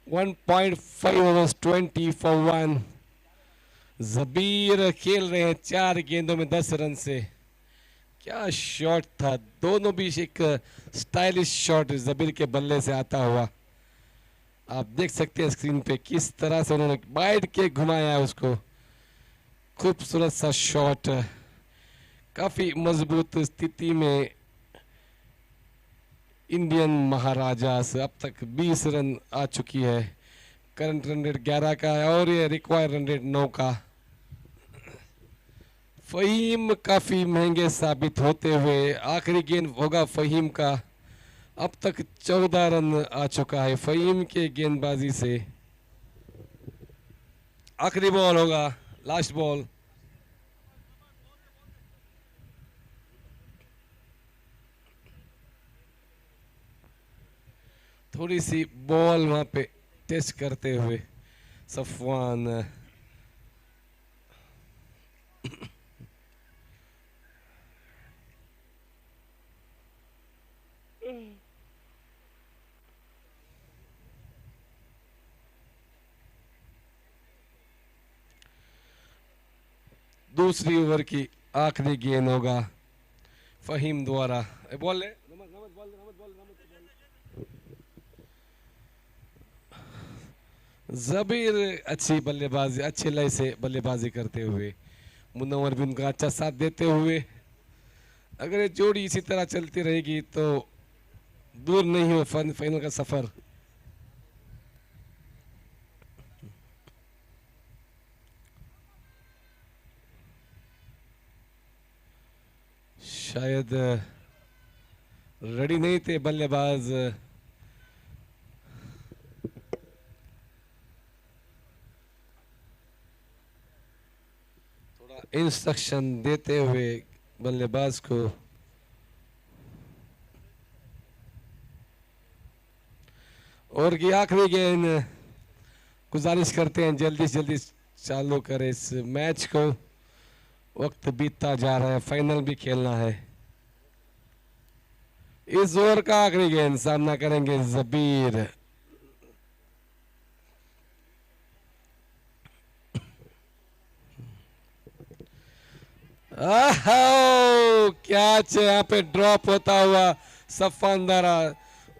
वन 1.5 ओवर्स 20 फॉर 1। जबीर खेल रहे हैं 4 गेंदों में 10 रन से। क्या शॉट था, दोनों भी एक स्टाइलिश शॉट जबीर के बल्ले से आता हुआ। आप देख सकते हैं स्क्रीन पे किस तरह से उन्होंने बाइट के घुमाया उसको। खूबसूरत सा शॉट, काफी मजबूत स्थिति में इंडियन महाराजास अब तक 20 रन आ चुकी है। करंट रन रेट 11 का है और ये रिक्वायर रन रेट 9 का। फहीम काफी महंगे साबित होते हुए, आखिरी गेंद होगा फहीम का। अब तक 14 रन आ चुका है फहीम के गेंदबाजी से। आखिरी बॉल होगा, लास्ट बॉल। थोड़ी सी बॉल वहां पे टेस्ट करते हुए सफवान। दूसरी ओवर की आखिरी गेंद होगा फहीम द्वारा। बॉल ले जबीर, अच्छी बल्लेबाजी, अच्छे लय से बल्लेबाजी करते हुए, मुनव्वर भी उनका अच्छा साथ देते हुए। अगर ये जोड़ी इसी तरह चलती रहेगी तो दूर नहीं हो फाइनल का सफर। शायद रेडी नहीं थे बल्लेबाज। थोड़ा इंस्ट्रक्शन देते हुए बल्लेबाज को। और की आखिरी गेंद, गुजारिश करते हैं जल्दी से जल्दी चालू करें इस मैच को। वक्त बीतता जा रहा है, फाइनल भी खेलना है। इस ओवर का आखिरी गेंद सामना करेंगे जबीर। कैच यहाँ पे ड्रॉप होता हुआ सफान द्वारा।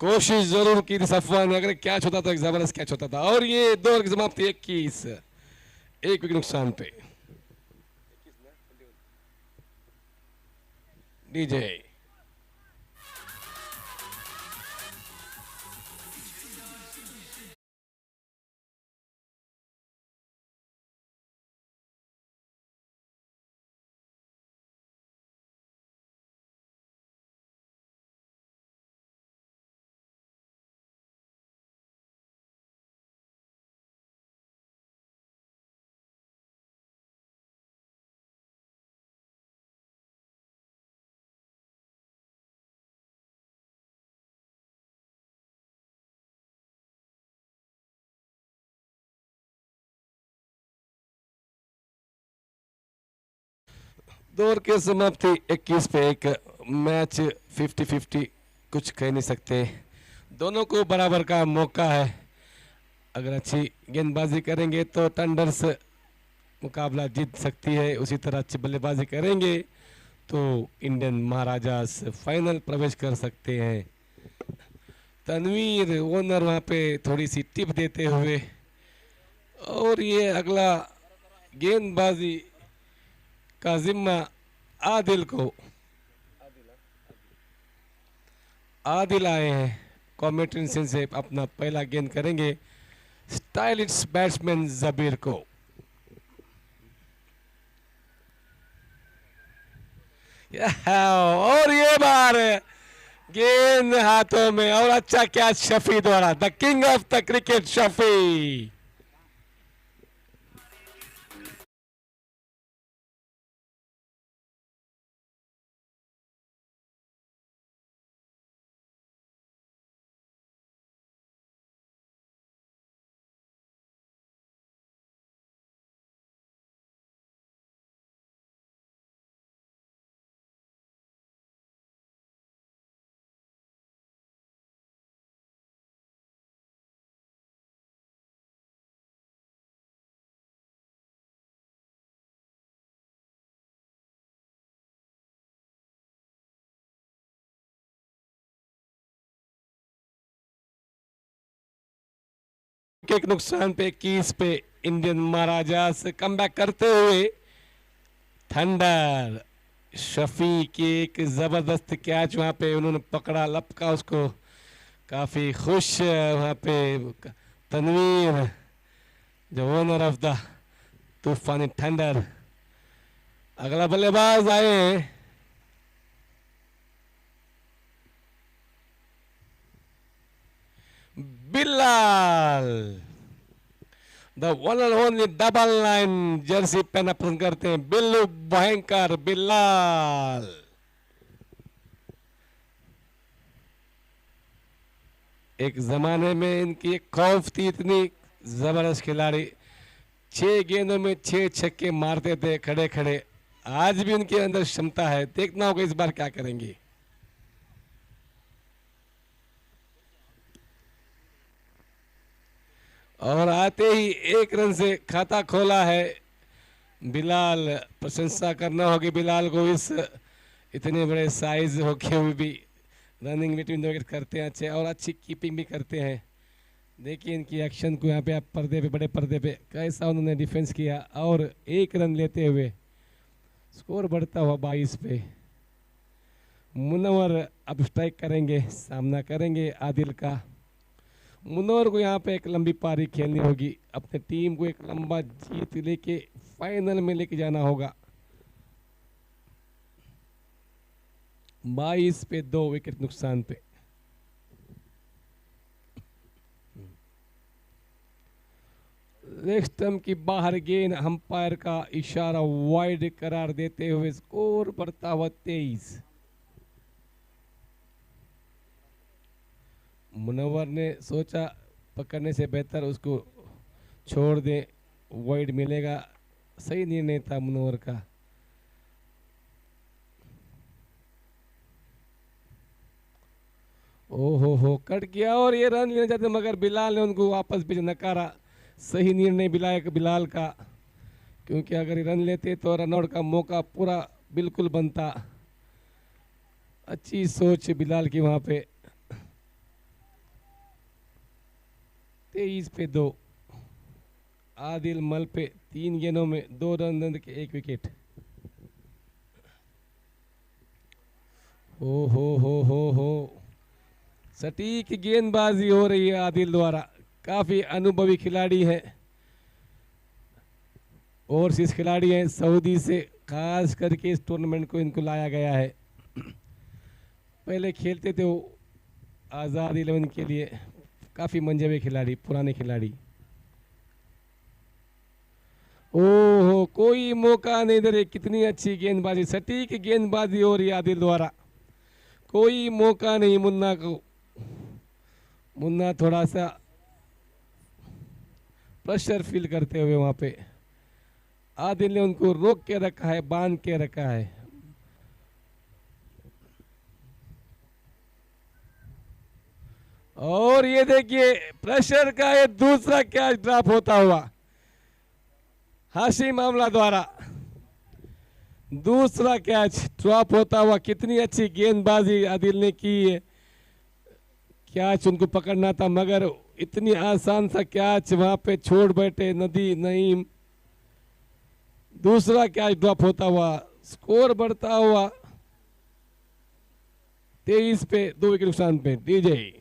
कोशिश जरूर की थी सफान ने, अगर कैच होता तो एक जबरदस्त कैच होता था। और ये दो ओवर की समाप्ति 21, एक विकेट नुकसान पे। डीजे दौर की समाप्ति 21 पे 1, मैच 50-50, कुछ कह नहीं सकते। दोनों को बराबर का मौका है। अगर अच्छी गेंदबाजी करेंगे तो थंडर्स मुकाबला जीत सकती है, उसी तरह अच्छी बल्लेबाजी करेंगे तो इंडियन महाराजास फाइनल प्रवेश कर सकते हैं। तनवीर ओनर वहाँ पे थोड़ी सी टिप देते हुए, और ये अगला गेंदबाजी का जिम्मा आदिल को, आदिल आए हैं कॉमेंट्री से अपना पहला गेंद करेंगे स्टाइलिश बैट्समैन जबीर को। और ये बार गेंद हाथों में, और अच्छा कैच शफी द्वारा, the king of the cricket Shafi. के नुकसान पे 21 पे इंडियन महाराजास कम बैक करते हुए। थंडर शफी की एक जबरदस्त कैच वहां पे उन्होंने पकड़ा, लपका उसको, काफी खुश वहां पे तनवीर जो owner of the Toofani thunder. अगला बल्लेबाज आए हैं Bilal, the one and only double line jersey पहना पसंद करते हैं बिल्लू भयंकर बिल्लाल। एक जमाने में इनकी एक खौफ थी, इतनी जबरदस्त खिलाड़ी, 6 गेंदों में 6 छक्के मारते थे खड़े खड़े। आज भी उनके अंदर क्षमता है, देखना होगा इस बार क्या करेंगे। और आते ही 1 रन से खाता खोला है बिलाल। प्रशंसा करना होगी बिलाल को, इस इतने बड़े साइज होके हुए भी रनिंग बिटवीन द विकेट करते हैं अच्छे, और अच्छी कीपिंग भी करते हैं। देखिए इनकी एक्शन को यहाँ पे आप पर्दे पे, बड़े पर्दे पे कैसा उन्होंने डिफेंस किया, और 1 रन लेते हुए स्कोर बढ़ता हुआ 22 पे। मुनव्वर अब स्ट्राइक करेंगे, सामना करेंगे आदिल का। मुनव्वर को यहाँ पे एक लंबी पारी खेलनी होगी, अपने टीम को एक लंबा जीत लेके फाइनल में लेके जाना होगा। 22 पे 2 विकेट नुकसान पे। लेग स्टंप की बाहर गेंद, अंपायर का इशारा वाइड करार देते हुए स्कोर बढ़ता हुआ 23। मुनव्वर ने सोचा पकड़ने से बेहतर उसको छोड़ दे, वाइड मिलेगा। सही निर्णय था मुनव्वर का। ओहो हो, कट गया और ये रन लेना चाहते, मगर बिलाल ने उनको वापस भेज नकारा। सही निर्णय बिलाल का, क्योंकि अगर रन लेते तो रनआउट का मौका पूरा बिल्कुल बनता। अच्छी सोच बिलाल की वहां पे। 23 पे 2, आदिल मल पे 3 गेंदों में 2 रन के 1 विकेट। हो सटीक गेंदबाजी हो रही है आदिल द्वारा, काफी अनुभवी खिलाड़ी है, ओवरसीज खिलाड़ी हैं, सऊदी से खास करके इस टूर्नामेंट को इनको लाया गया है। पहले खेलते थे वो आज़ाद 11 के लिए, काफी मंजवे खिलाड़ी, पुराने खिलाड़ी। ओहो, कोई मौका नहीं दे रहे, कितनी अच्छी गेंदबाजी, सटीक गेंदबाजी हो रही है आदिल द्वारा, कोई मौका नहीं मुन्ना को। मुन्ना थोड़ा सा प्रेशर फील करते हुए वहां पे। आदिल ने उनको रोक के रखा है, बांध के रखा है। और ये देखिए प्रेशर का ये दूसरा कैच ड्रॉप होता हुआ हाशिम आमला द्वारा, दूसरा कैच ड्रॉप होता हुआ। कितनी अच्छी गेंदबाजी आदिल ने की है, कैच उनको पकड़ना था मगर इतनी आसान सा कैच वहां पे छोड़ बैठे नदी नईम। दूसरा कैच ड्रॉप होता हुआ, स्कोर बढ़ता हुआ 23 पे 2 विकेट नुकसान पे। डीजे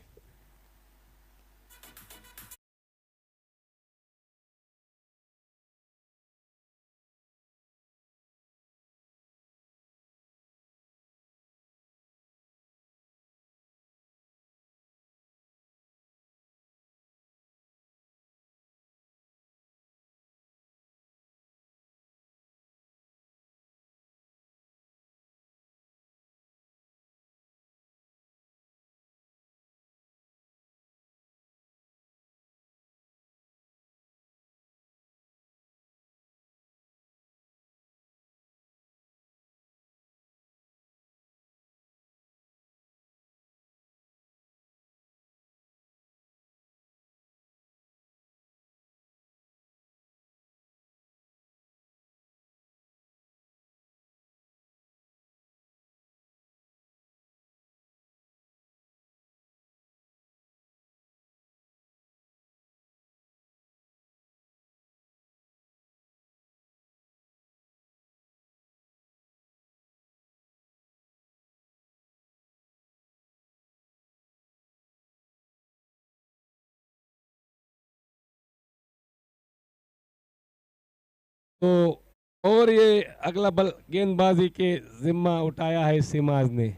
तो और ये अगला बल गेंदबाजी के जिम्मा उठाया है सिमाज ने।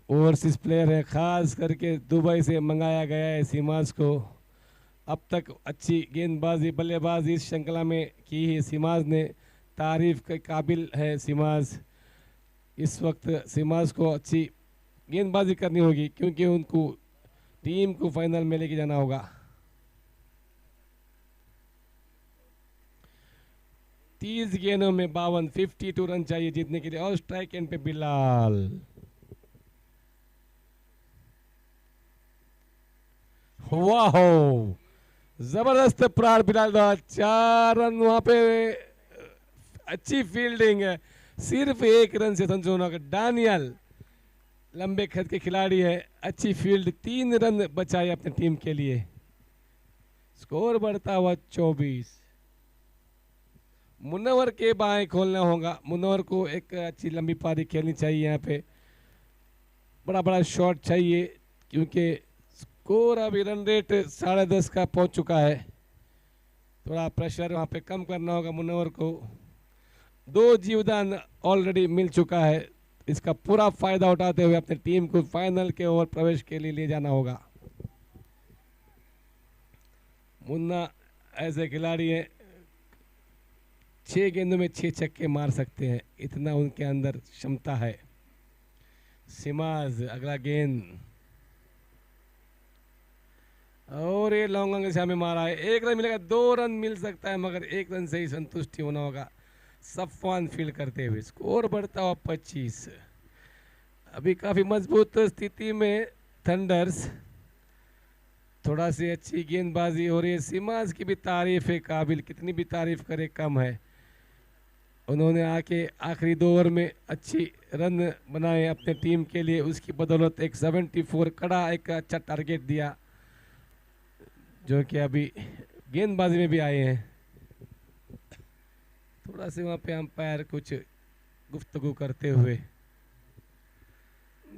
ओवरसीज प्लेयर है, खास करके दुबई से मंगाया गया है सिमाज को। अब तक अच्छी गेंदबाजी बल्लेबाजी इस श्रृंखला में की है सिमाज ने, तारीफ के काबिल है सिमाज। इस वक्त सिमाज को अच्छी गेंदबाजी करनी होगी क्योंकि उनको टीम को फाइनल में लेके जाना होगा। 30 गेंदों में 52 52 रन चाहिए जीतने के लिए। और स्ट्राइक एंड पे बिलाल, वाह जबरदस्त प्रहार बिलाल द्वारा, 4 रन वहां पे। अच्छी फील्डिंग है, सिर्फ 1 रन से संतोष होगा। डानियल लंबे कद के खिलाड़ी है, अच्छी फील्ड, 3 रन बचाए अपनी टीम के लिए। स्कोर बढ़ता हुआ 24। मुन्नवर के बाएं खोलना होगा, मुन्नवर को एक अच्छी लंबी पारी खेलनी चाहिए। यहाँ पे बड़ा बड़ा शॉट चाहिए क्योंकि स्कोर अभी रन रेट 10.5 का पहुंच चुका है। थोड़ा प्रेशर वहाँ पे कम करना होगा मुन्नवर को। 2 जीवदान ऑलरेडी मिल चुका है, इसका पूरा फायदा उठाते हुए अपनी टीम को फाइनल के ओर प्रवेश के लिए ले जाना होगा। मुन्ना ऐसे खिलाड़ी हैं, 6 गेंदों में 6 छक्के मार सकते हैं, इतना उनके अंदर क्षमता है। सिमाज अगला गेंद, और ये लॉन्ग अंग से हमें मारा है। 1 रन मिलेगा, 2 रन मिल सकता है मगर 1 रन से ही संतुष्टि होना होगा सफवान फील्ड करते हुए। स्कोर बढ़ता हुआ 25। अभी काफ़ी मजबूत स्थिति में थंडर्स, थोड़ा सी अच्छी गेंदबाजी हो रही है। सिमाज की भी तारीफ है काबिल, कितनी भी तारीफ करे कम है। उन्होंने आके आखिरी 2 ओवर में अच्छी रन बनाए अपने टीम के लिए, उसकी बदौलत एक 74 कड़ा एक अच्छा टारगेट दिया जो कि अभी गेंदबाजी में भी आए हैं। थोड़ा से वहाँ पे अंपायर कुछ गुफ्तगू करते हुए।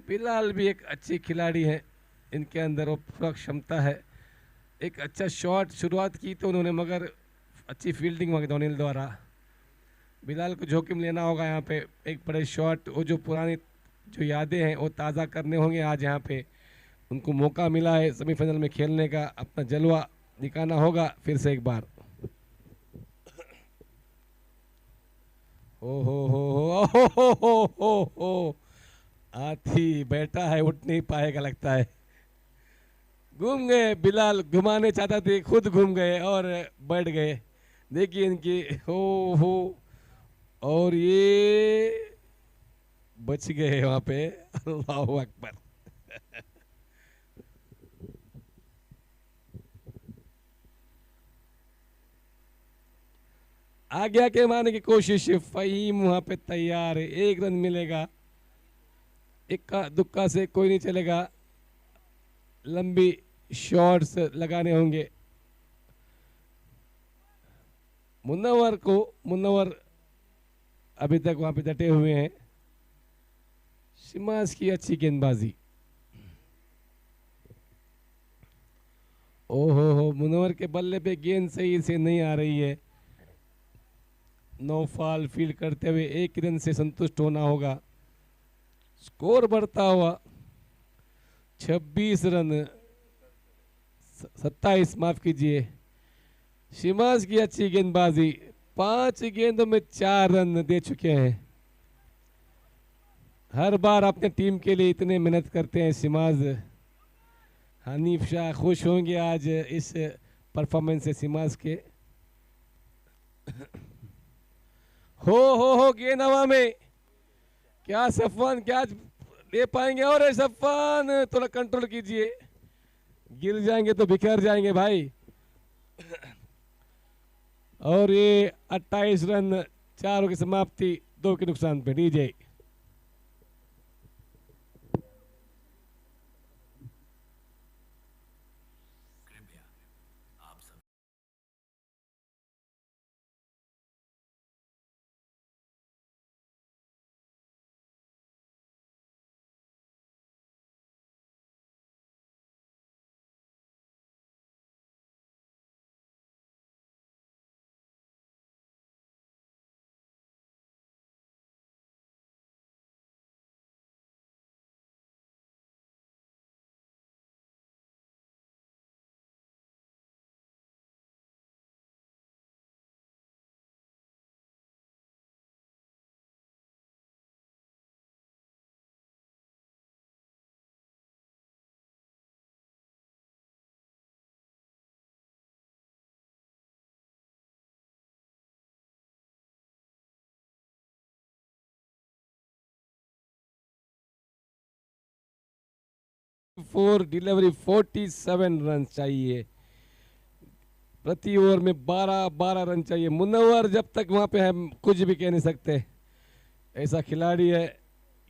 बिलाल भी एक अच्छी खिलाड़ी है, इनके अंदर वो पूरा क्षमता है। एक अच्छा शॉट शुरुआत की तो उन्होंने मगर अच्छी फील्डिंग मांगी डोनिल द्वारा। बिलाल को जोखिम लेना होगा यहाँ पे, एक बड़े शॉट, वो जो पुरानी जो यादें हैं वो ताज़ा करने होंगे आज। यहाँ पे उनको मौका मिला है सेमीफाइनल में खेलने का, अपना जलवा दिखाना होगा फिर से एक बार। ओ हो हाथी बैठा है, उठ नहीं पाएगा लगता है। घूम गए बिलाल, घुमाने चाहता थे, खुद घूम गए और बैठ गए। देखिए इनकी हो और ये बच गए वहां पे। अल्लाह अकबर। आज्ञा के मारने की कोशिश, फहीम वहां पे तैयार है, 1 रन मिलेगा। इक्का दुक्का से कोई नहीं चलेगा, लंबी शॉट्स लगाने होंगे मुन्नवर अभी तक वहां पे डटे हुए हैं। शिमाज की अच्छी गेंदबाजी। ओहो हो, मुनव्वर के बल्ले पे गेंद सही से नहीं आ रही है। नो फॉल फील्ड करते हुए 1 रन से संतुष्ट होना होगा। स्कोर बढ़ता हुआ 26 रन 27 माफ कीजिए। शिमाज की अच्छी गेंदबाजी, 5 गेंदों में 4 रन दे चुके हैं। हर बार अपने टीम के लिए इतने मेहनत करते हैं शिमाज। हनीफ शाह खुश होंगे आज इस परफॉर्मेंस से शिमाज के। हो गेंद हवा में, क्या सफवान क्या ले पाएंगे? और सफवान थोड़ा कंट्रोल कीजिए, गिर जाएंगे तो बिखर जाएंगे भाई। और ये 28 रन, 4 की समाप्ति, 2 के नुकसान पे। डीजे फोर डिलीवरी, 47 रन चाहिए। प्रति ओवर में 12 रन चाहिए। मुनव्वर जब तक वहां पे है कुछ भी कह नहीं सकते, ऐसा खिलाड़ी है,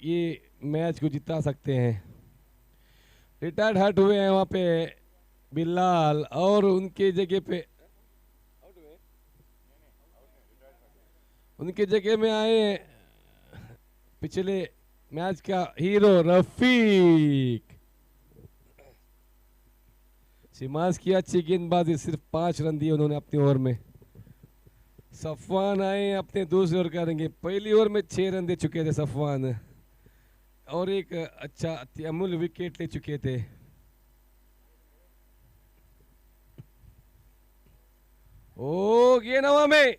ये मैच को जिता सकते हैं। रिटायर्ड हट हुए हैं वहां पे बिल्लाल, और उनके जगह में आए पिछले मैच का हीरो रफीक। शिमाज की अच्छी गेंदबाजी, सिर्फ 5 रन दिए उन्होंने अपनी ओवर में। सफवान आए अपने दूसरी ओवर करेंगे। पहली ओवर में 6 रन दे चुके थे सफवान, और एक अच्छा अमूल्य विकेट ले चुके थे। ओ गेंद हवा में,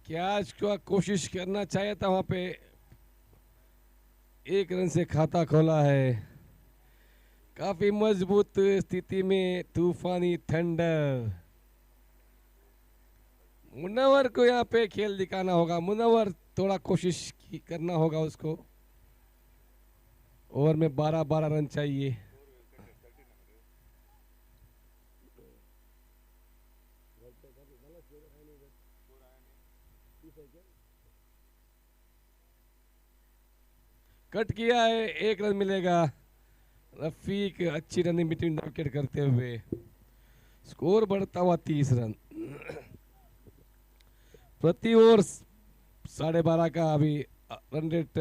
कैच का कोशिश करना चाहिए था वहां पे। 1 रन से खाता खोला है। काफी मजबूत स्थिति में तूफानी थंडर। मुनव्वर को यहाँ पे खेल दिखाना होगा। मुनव्वर थोड़ा कोशिश करना होगा उसको। ओवर में 12 रन चाहिए। कट किया है, 1 रन मिलेगा। रफीक अच्छी रनिंग बिटवीन द विकेट करते हुए, स्कोर बढ़ता हुआ 30 रन। प्रति ओवर 12.5 का अभी रन रेट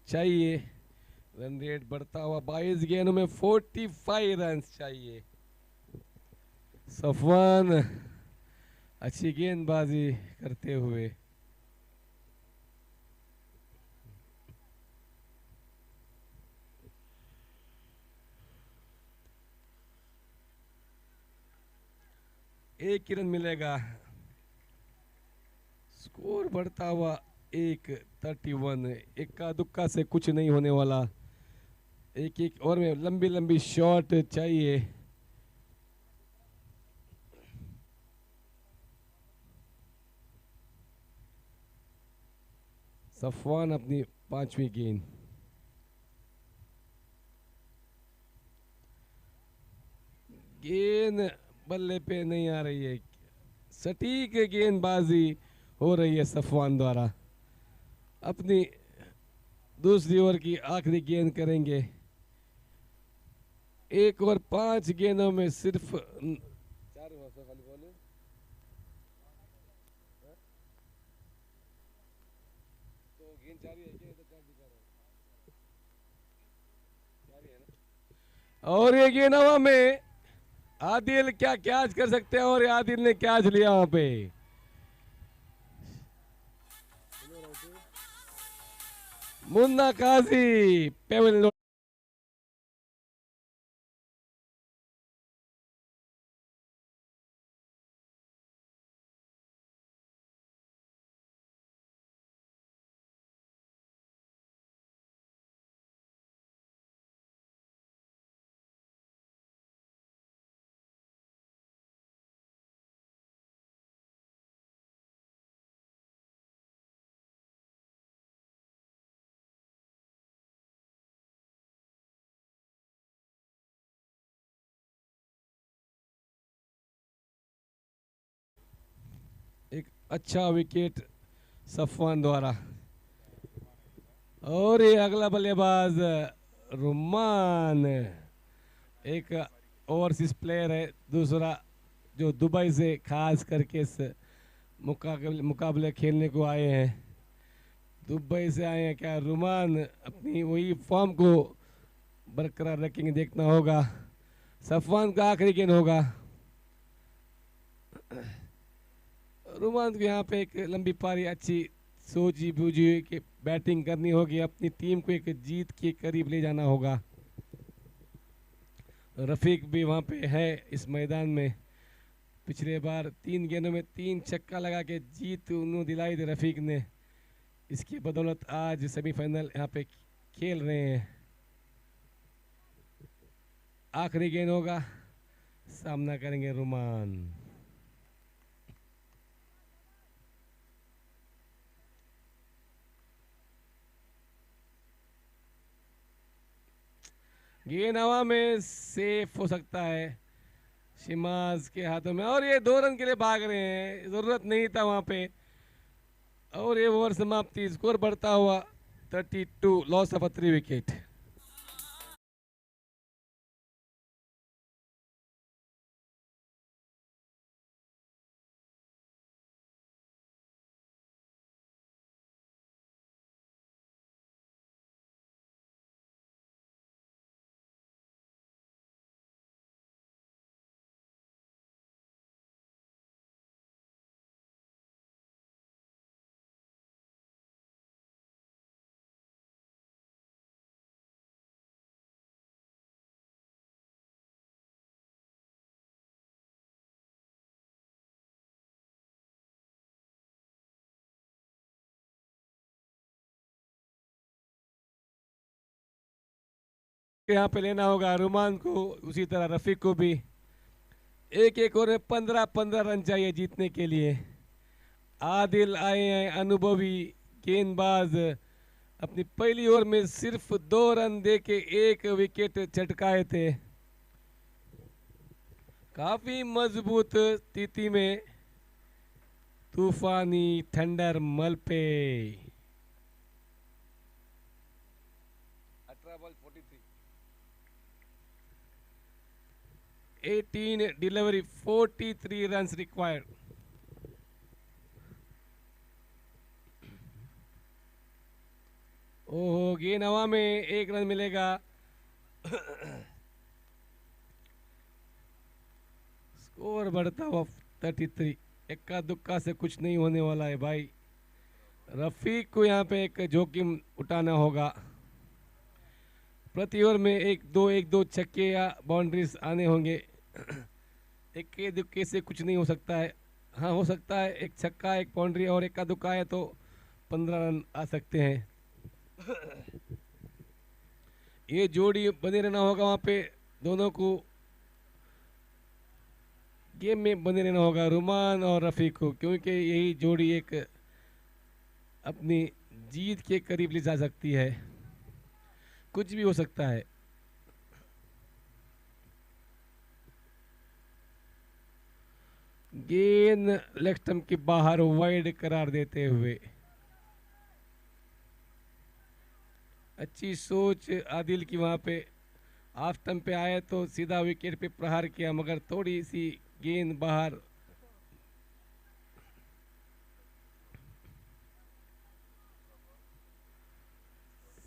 चाहिए। रन रेट बढ़ता हुआ 22 गेंदों में 45 रन चाहिए। सफवान अच्छी गेंदबाजी करते हुए, एक रन मिलेगा। स्कोर बढ़ता हुआ 31। इक्का दुक्का से कुछ नहीं होने वाला। एक ओवर में लंबी लंबी शॉट चाहिए। सफवान अपनी पांचवी गेंद। गेंद बल्ले पे नहीं आ रही है, सटीक गेंदबाजी हो रही है सफवान द्वारा। अपनी दूसरी ओवर की आखिरी गेंद करेंगे। एक और 5 गेंदों में सिर्फ 4 और ये गेंद हवा में। आदिल क्या कैच कर सकते हैं, और आदिल ने कैच लिया वहां पे। मुन्ना काजी पेवल। एक अच्छा विकेट सफवान द्वारा। और ये अगला बल्लेबाज रुमान, एक ओवरसीज प्लेयर है, दूसरा जो दुबई से खास करके इस मुकाबले खेलने को आए हैं। दुबई से आए हैं क्या रुमान, अपनी वही फॉर्म को बरकरार रखेंगे, देखना होगा। सफवान का आखिरी गेंद होगा। रुमान को यहाँ पे एक लंबी पारी अच्छी सोची बूझी कि बैटिंग करनी होगी, अपनी टीम को एक जीत के करीब ले जाना होगा। रफीक भी वहाँ पे है इस मैदान में। पिछले बार 3 गेंदों में 3 छक्का लगा के जीत उन्होंने दिलाई थी रफीक ने। इसकी बदौलत आज सेमीफाइनल यहाँ पे खेल रहे हैं। आखिरी गेंद होगा, सामना करेंगे रुमान। गेंद हवा में, सेफ हो सकता है शिमाज के हाथों में, और ये 2 रन के लिए भाग रहे हैं, जरूरत नहीं था वहां पे। और ये ओवर समाप्ति, स्कोर बढ़ता हुआ 32, लॉस ऑफ 3 विकेट। यहाँ पे लेना होगा रुमान को, उसी तरह रफीक को भी। एक और में 15-15 रन चाहिए जीतने के लिए। आदिल आए हैं, अनुभवी गेंदबाज, अपनी पहली ओवर में सिर्फ 2 रन दे के 1 विकेट चटकाए थे। काफी मजबूत स्थिति में Toofani thunder Malpe. 18 ball 43, 18 delivery, 43 run required. ओहो, गेंद हवा में, 1 रन मिलेगा। स्कोर बढ़ता हुआ 33। इक्का दुक्का से कुछ नहीं होने वाला है भाई। रफीक को यहाँ पे एक जोखिम उठाना होगा। प्रति ओवर में 1-2 छक्के या बाउंड्रीज आने होंगे। इक्के दुक्के से कुछ नहीं हो सकता है। हाँ, हो सकता है एक छक्का, एक बाउंड्री और इक्का दुक्का है तो 15 रन आ सकते हैं। ये जोड़ी बने रहना होगा वहाँ पे, दोनों को गेम में बने रहना होगा, रुमान और रफीक को, क्योंकि यही जोड़ी एक अपनी जीत के करीब ले जा सकती है, कुछ भी हो सकता है। गेंद लेग स्टंप के बाहर वाइड करार देते हुए, अच्छी सोच आदिल की वहां पे। ऑफ स्टंप पे आए तो सीधा विकेट पे प्रहार किया, मगर थोड़ी सी गेंद बाहर।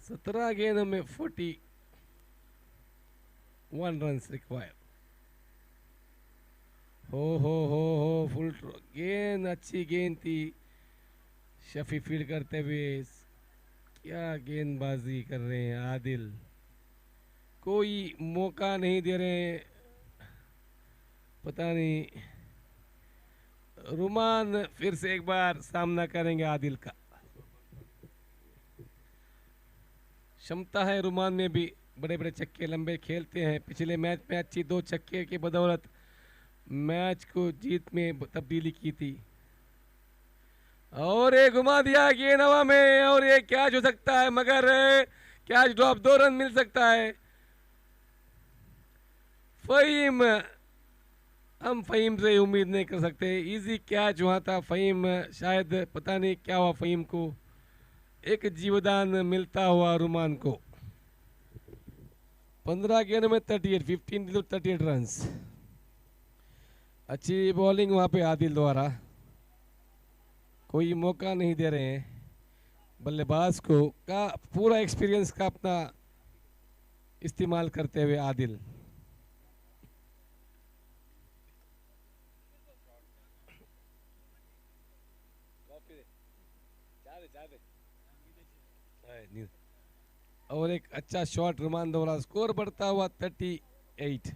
सत्रह गेंदों में 41 रन रिक्वायर। हो फुल गेंद, अच्छी गेंद थी। शफी फील्ड करते हुए क्या गेंदबाजी कर रहे हैं आदिल, कोई मौका नहीं दे रहे हैं। पता नहीं रुमान फिर से एक बार सामना करेंगे आदिल का। क्षमता है रुमान में भी, बड़े बड़े छक्के लंबे खेलते हैं। पिछले मैच में अच्छी 2 छक्के की बदौलत मैच को जीत में तब्दीली की थी। और ये घुमा दिया गेंद हवा में, और ये कैच हो सकता है, मगर कैच ड्रॉप, 2 रन मिल सकता है। फहीम, हम फहीम से उम्मीद नहीं कर सकते। इजी कैच वहां था। फहीम शायद पता नहीं क्या हुआ फहीम को, एक जीवदान मिलता हुआ रुमान को। 15 गेंद में 38, 38 रन। अच्छी बॉलिंग वहां पे आदिल द्वारा, कोई मौका नहीं दे रहे हैं बल्लेबाज को। का पूरा एक्सपीरियंस का अपना इस्तेमाल करते हुए आदिल। और एक अच्छा शॉट रुमान द्वारा, स्कोर बढ़ता हुआ 38।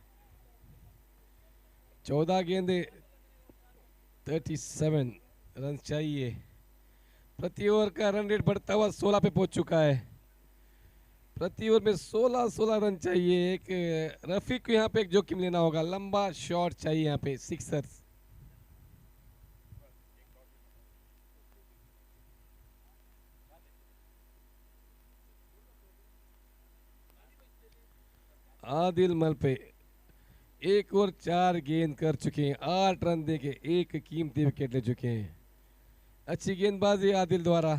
14 गेंदे 37 रन चाहिए। प्रति ओवर का रन रेट बढ़ता हुआ 16 पे पहुंच चुका है। प्रति ओवर में 16 रन चाहिए। एक रफीक को यहाँ पे एक जोखिम लेना होगा, लंबा शॉट चाहिए यहाँ पे, सिक्सर्स। आदिल मल पे 1 और 4 गेंद कर चुके हैं, 8 रन देके एक कीमती विकेट ले चुके हैं। अच्छी गेंदबाजी आदिल द्वारा।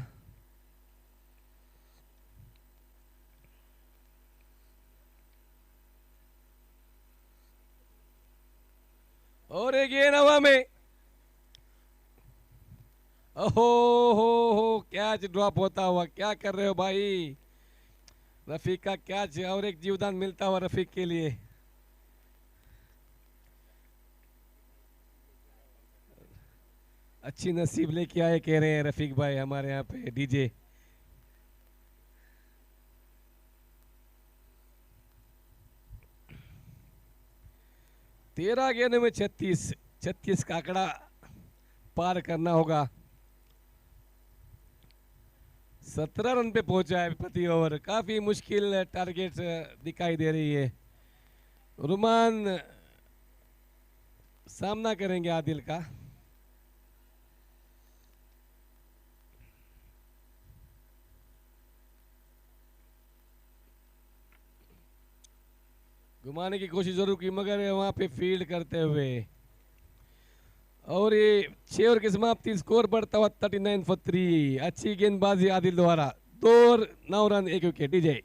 और एक गेंद हवा में, हो कैच ड्रॉप होता हुआ, क्या कर रहे हो भाई। रफीक का कैच, और एक जीवदान मिलता हुआ रफीक के लिए। अच्छी नसीब लेके आए कह रहे हैं रफीक भाई हमारे यहाँ पे डीजे। तेरह गेंदों में 36 का आंकड़ा पार करना होगा। 17 रन पे पहुंचा है प्रति ओवर, काफी मुश्किल टारगेट दिखाई दे रही है। रुमान सामना करेंगे आदिल का। घुमाने की कोशिश जरूर की, मगर वहां पे फील्ड करते हुए, और ये 6 ओवर की समाप्ति, स्कोर बढ़ता हुआ 39 फॉर 3। अच्छी गेंदबाजी आदिल द्वारा, 2 और 9 रन 1 विकेट। डीजे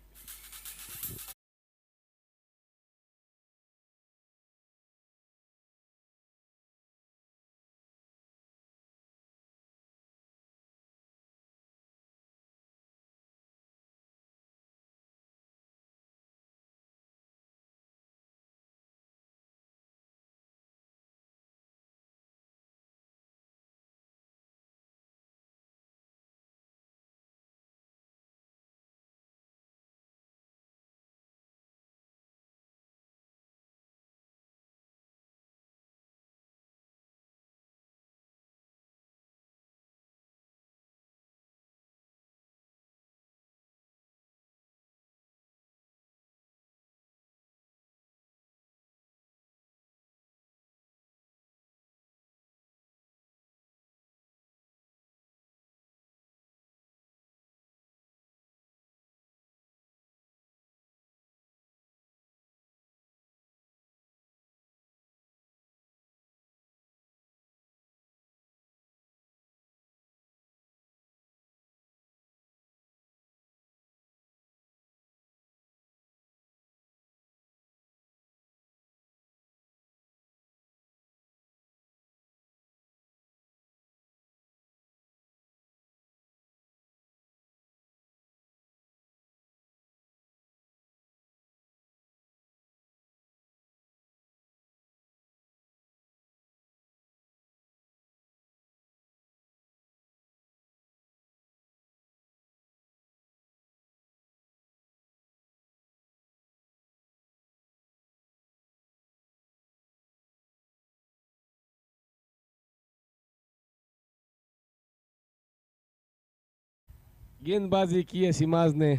गेंदबाजी की है सिमाज ने।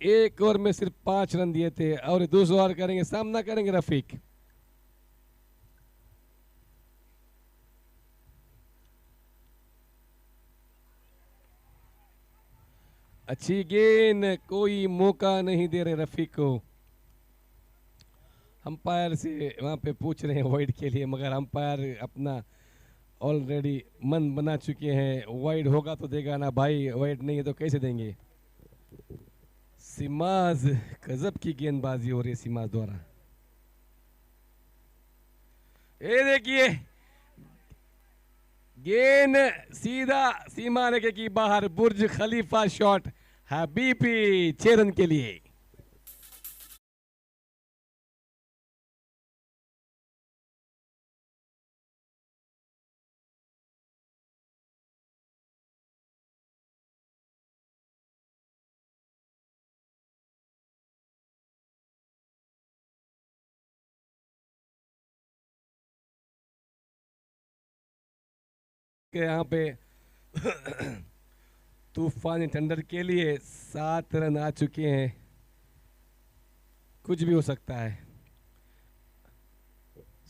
एक ओवर में सिर्फ 5 रन दिए थे और दूसरा ओवर करेंगे, सामना करेंगे रफीक। अच्छी गेंद, कोई मौका नहीं दे रहे रफीक को। अंपायर से वहां पे पूछ रहे हैं वाइड के लिए, मगर अंपायर अपना ऑलरेडी मन बना चुके हैं। वाइड होगा तो देगा ना भाई, वाइड नहीं है तो कैसे देंगे। सिमाज, गजब की गेंदबाजी हो रही है सिमाज द्वारा। ये देखिए गेंद सीधा सीमा रेखे की बाहर, बुर्ज खलीफा शॉट है बीपी 6 रन के लिए। यहाँ पे तूफानी टेंडर के लिए 7 रन आ चुके हैं, कुछ भी हो सकता है।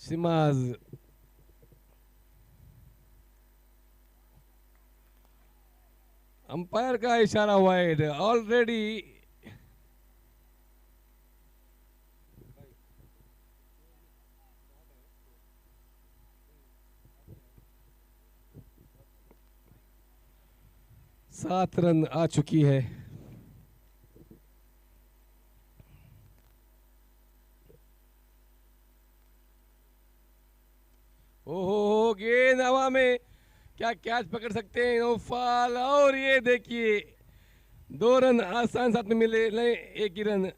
सिमाज अंपायर का इशारा वाइड ऑलरेडी। सात रन आ चुकी है। ओहो गेंद हवा में, क्या कैच पकड़ सकते हैं नौफाल। और ये देखिए 2 रन आसान साथ में मिले, नहीं एक ही रन,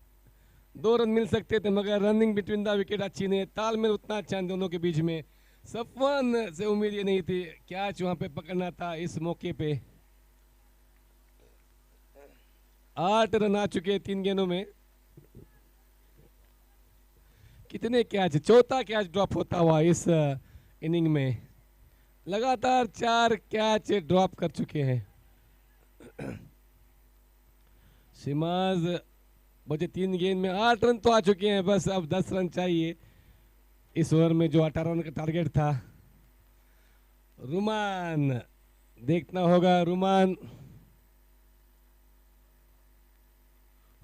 2 रन मिल सकते थे मगर रनिंग बिटवीन द विकेट अच्छी नहीं, तालमेल उतना अच्छा नहीं दोनों के बीच में। सफवान से उम्मीद ये नहीं थी, कैच वहां पे पकड़ना था इस मौके पे। 8 रन आ चुके 3 गेंदों में। कितने कैच, चौथा कैच ड्रॉप होता हुआ इस इनिंग में। लगातार 4 कैच ड्रॉप कर चुके हैं सिमाज। बचे 3 गेंद में 8 रन तो आ चुके हैं, बस अब 10 रन चाहिए इस ओवर में जो 18 रन का टारगेट था। रुमान देखना होगा, रुमान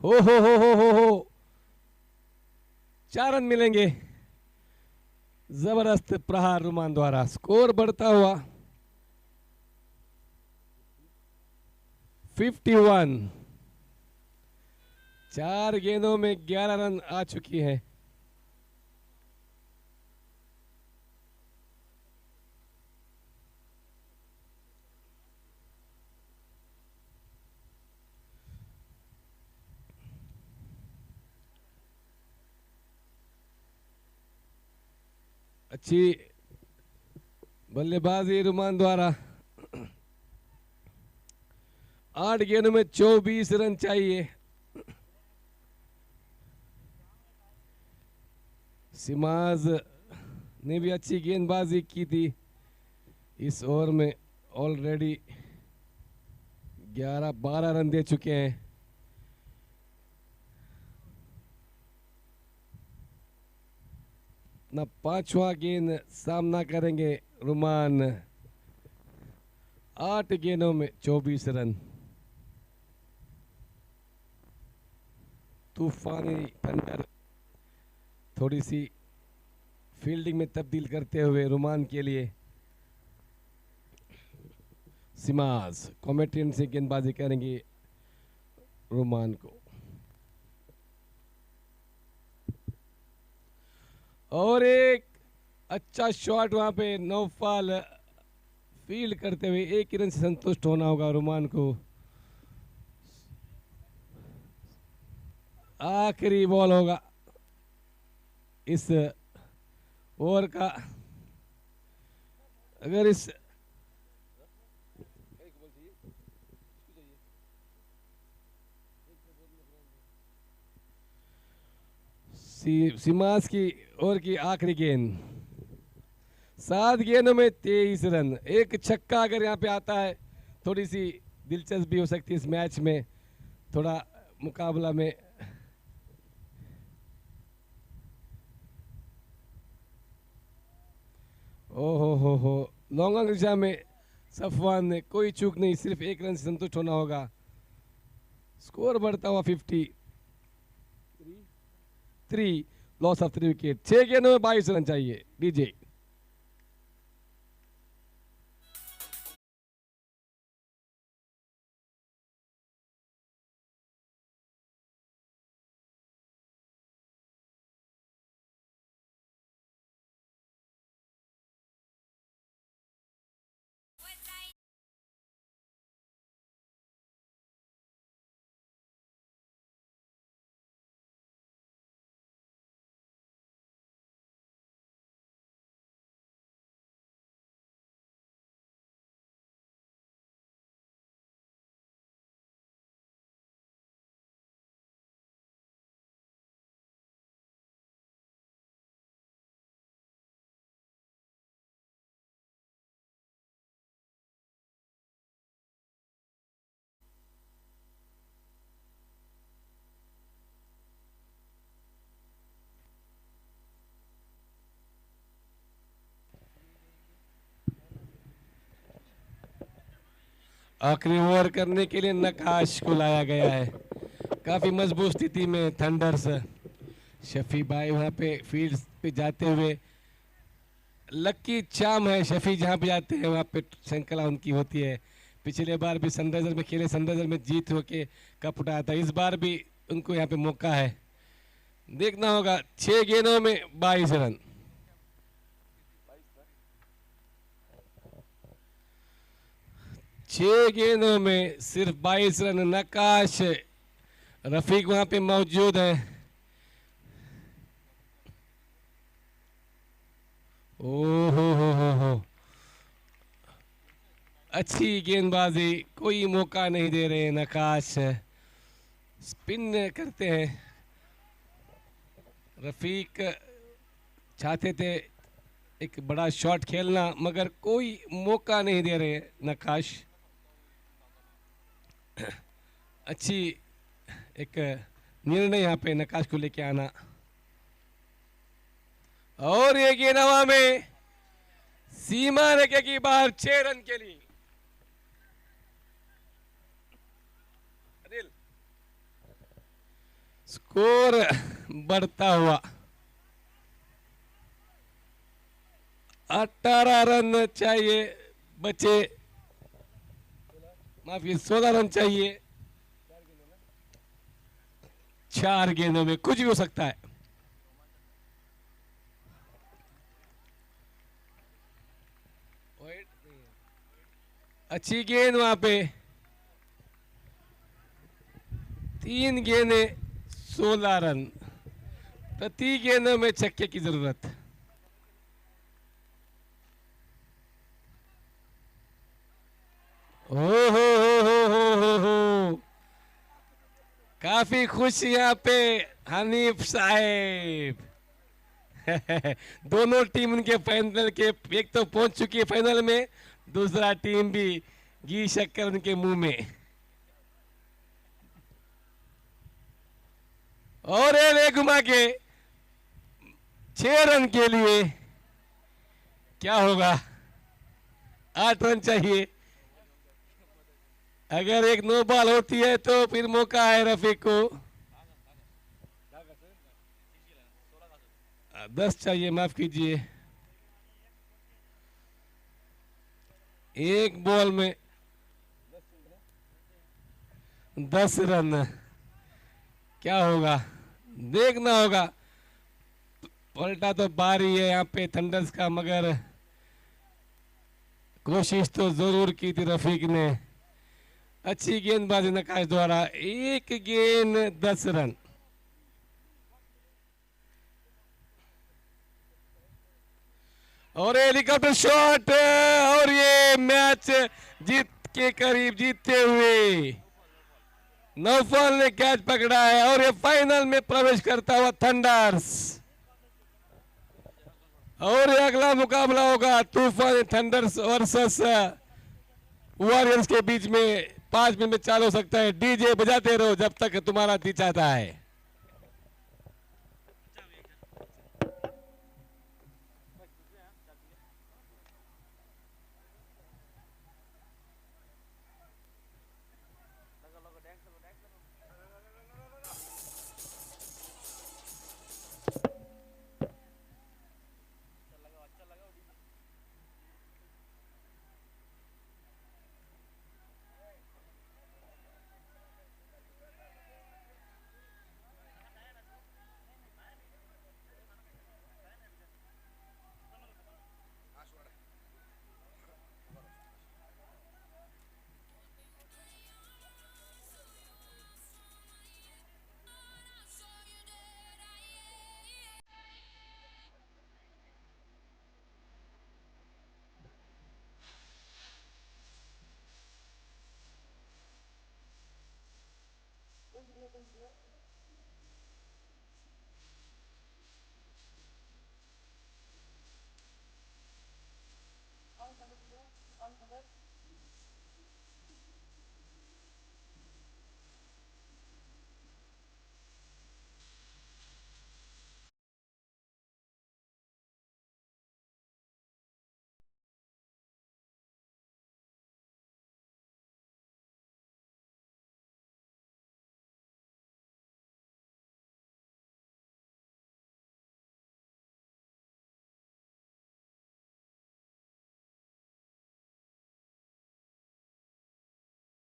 हो 4 रन मिलेंगे। जबरदस्त प्रहार रुमान द्वारा, स्कोर बढ़ता हुआ 51। 4 गेंदों में 11 रन आ चुकी है। अच्छी बल्लेबाजी रुमान द्वारा। 8 गेंदों में 24 रन चाहिए। सिमाज ने भी अच्छी गेंदबाजी की थी इस ओवर में, ऑलरेडी 11-12 रन दे चुके हैं। ना 5वां गेंद सामना करेंगे रुमान। 8 गेंदों में 24 रन। तूफानी टेंडर थोड़ी सी फील्डिंग में तब्दील करते हुए रुमान के लिए। सिमाज कॉमेटियन से गेंदबाजी करेंगे रुमान को। और एक अच्छा शॉट वहां पे नौफाल फील्ड करते हुए, 1 रन से संतुष्ट होना होगा रुमान को। आखिरी बॉल होगा इस ओवर का। अगर इस सिमाज की ओवर की आखिरी गेंद। 7 गेंदों में 23 रन। एक छक्का अगर यहाँ पे आता है थोड़ी सी दिलचस्पी हो सकती है इस मैच में, थोड़ा मुकाबला में। हो लॉन्ग ऑन दिशा में सफवान ने कोई चूक नहीं, सिर्फ एक रन से संतुष्ट होना होगा। स्कोर बढ़ता हुआ 53, लॉस ऑफ 3 विकेट। 6 गेंदों में 22 रन चाहिए। डीजे आखिरी ओवर करने के लिए नकाश को लाया गया है। काफी मजबूत स्थिति में थंडर्स। शफी भाई वहां पे फील्ड पे जाते हुए, लक्की चाम है शफी, जहां पे जाते हैं वहां पे श्रृंखला उनकी होती है। पिछले बार भी सनराइजर में खेले, सनराइजर में जीत होके कप उठाया था। इस बार भी उनको यहाँ पे मौका है। देखना होगा। 6 गेंदों में 22 रन। छह गेंदों में सिर्फ 22 रन। नकाश रफीक वहां पे मौजूद है। हो अच्छी गेंदबाजी, कोई मौका नहीं दे रहे। नकाश स्पिन करते हैं। रफीक चाहते थे एक बड़ा शॉट खेलना, मगर कोई मौका नहीं दे रहे नकाश। अच्छी एक निर्णय यहाँ पे नकाश को लेके आना। और ये गेंद हवा में सीमा रेखा की बाहर, 6 रन के लिए। स्कोर बढ़ता हुआ 18 रन चाहिए बचे, माफी 16 रन चाहिए। 4 गेंदों में कुछ भी हो सकता है। अच्छी गेंद वहां पे। 3 गेंदें 16 रन। प्रति गेंदों में छक्के की जरूरत। हो काफी खुश यहाँ पे हनीफ साहेब। दोनों टीम उनके फाइनल के, एक तो पहुंच चुकी है फाइनल में, दूसरा टीम भी घी शक्कर उनके मुंह में। और ये घुमा के 6 रन के लिए क्या होगा? 8 रन चाहिए। अगर एक नो बॉल होती है तो फिर मौका है रफीक को। 10 चाहिए, माफ कीजिए। एक बॉल में 10 रन। क्या होगा देखना होगा। पलटा तो बारी है यहाँ पे थंडर्स का, मगर कोशिश तो जरूर की थी रफीक ने। अच्छी गेंदबाजी नकाश द्वारा। एक गेंद 10 रन। और हेलीकॉप्टर शॉट, और ये मैच जीत के करीब जीतते हुए नौफल ने कैच पकड़ा है और ये फाइनल में प्रवेश करता हुआ थंडर्स। और ये अगला मुकाबला होगा तूफान थंडर्स वर्सेस वॉरियर्स के बीच में 5 मिनट में चालू हो सकता है। डीजे बजाते रहो जब तक तुम्हारा जी चाहता है।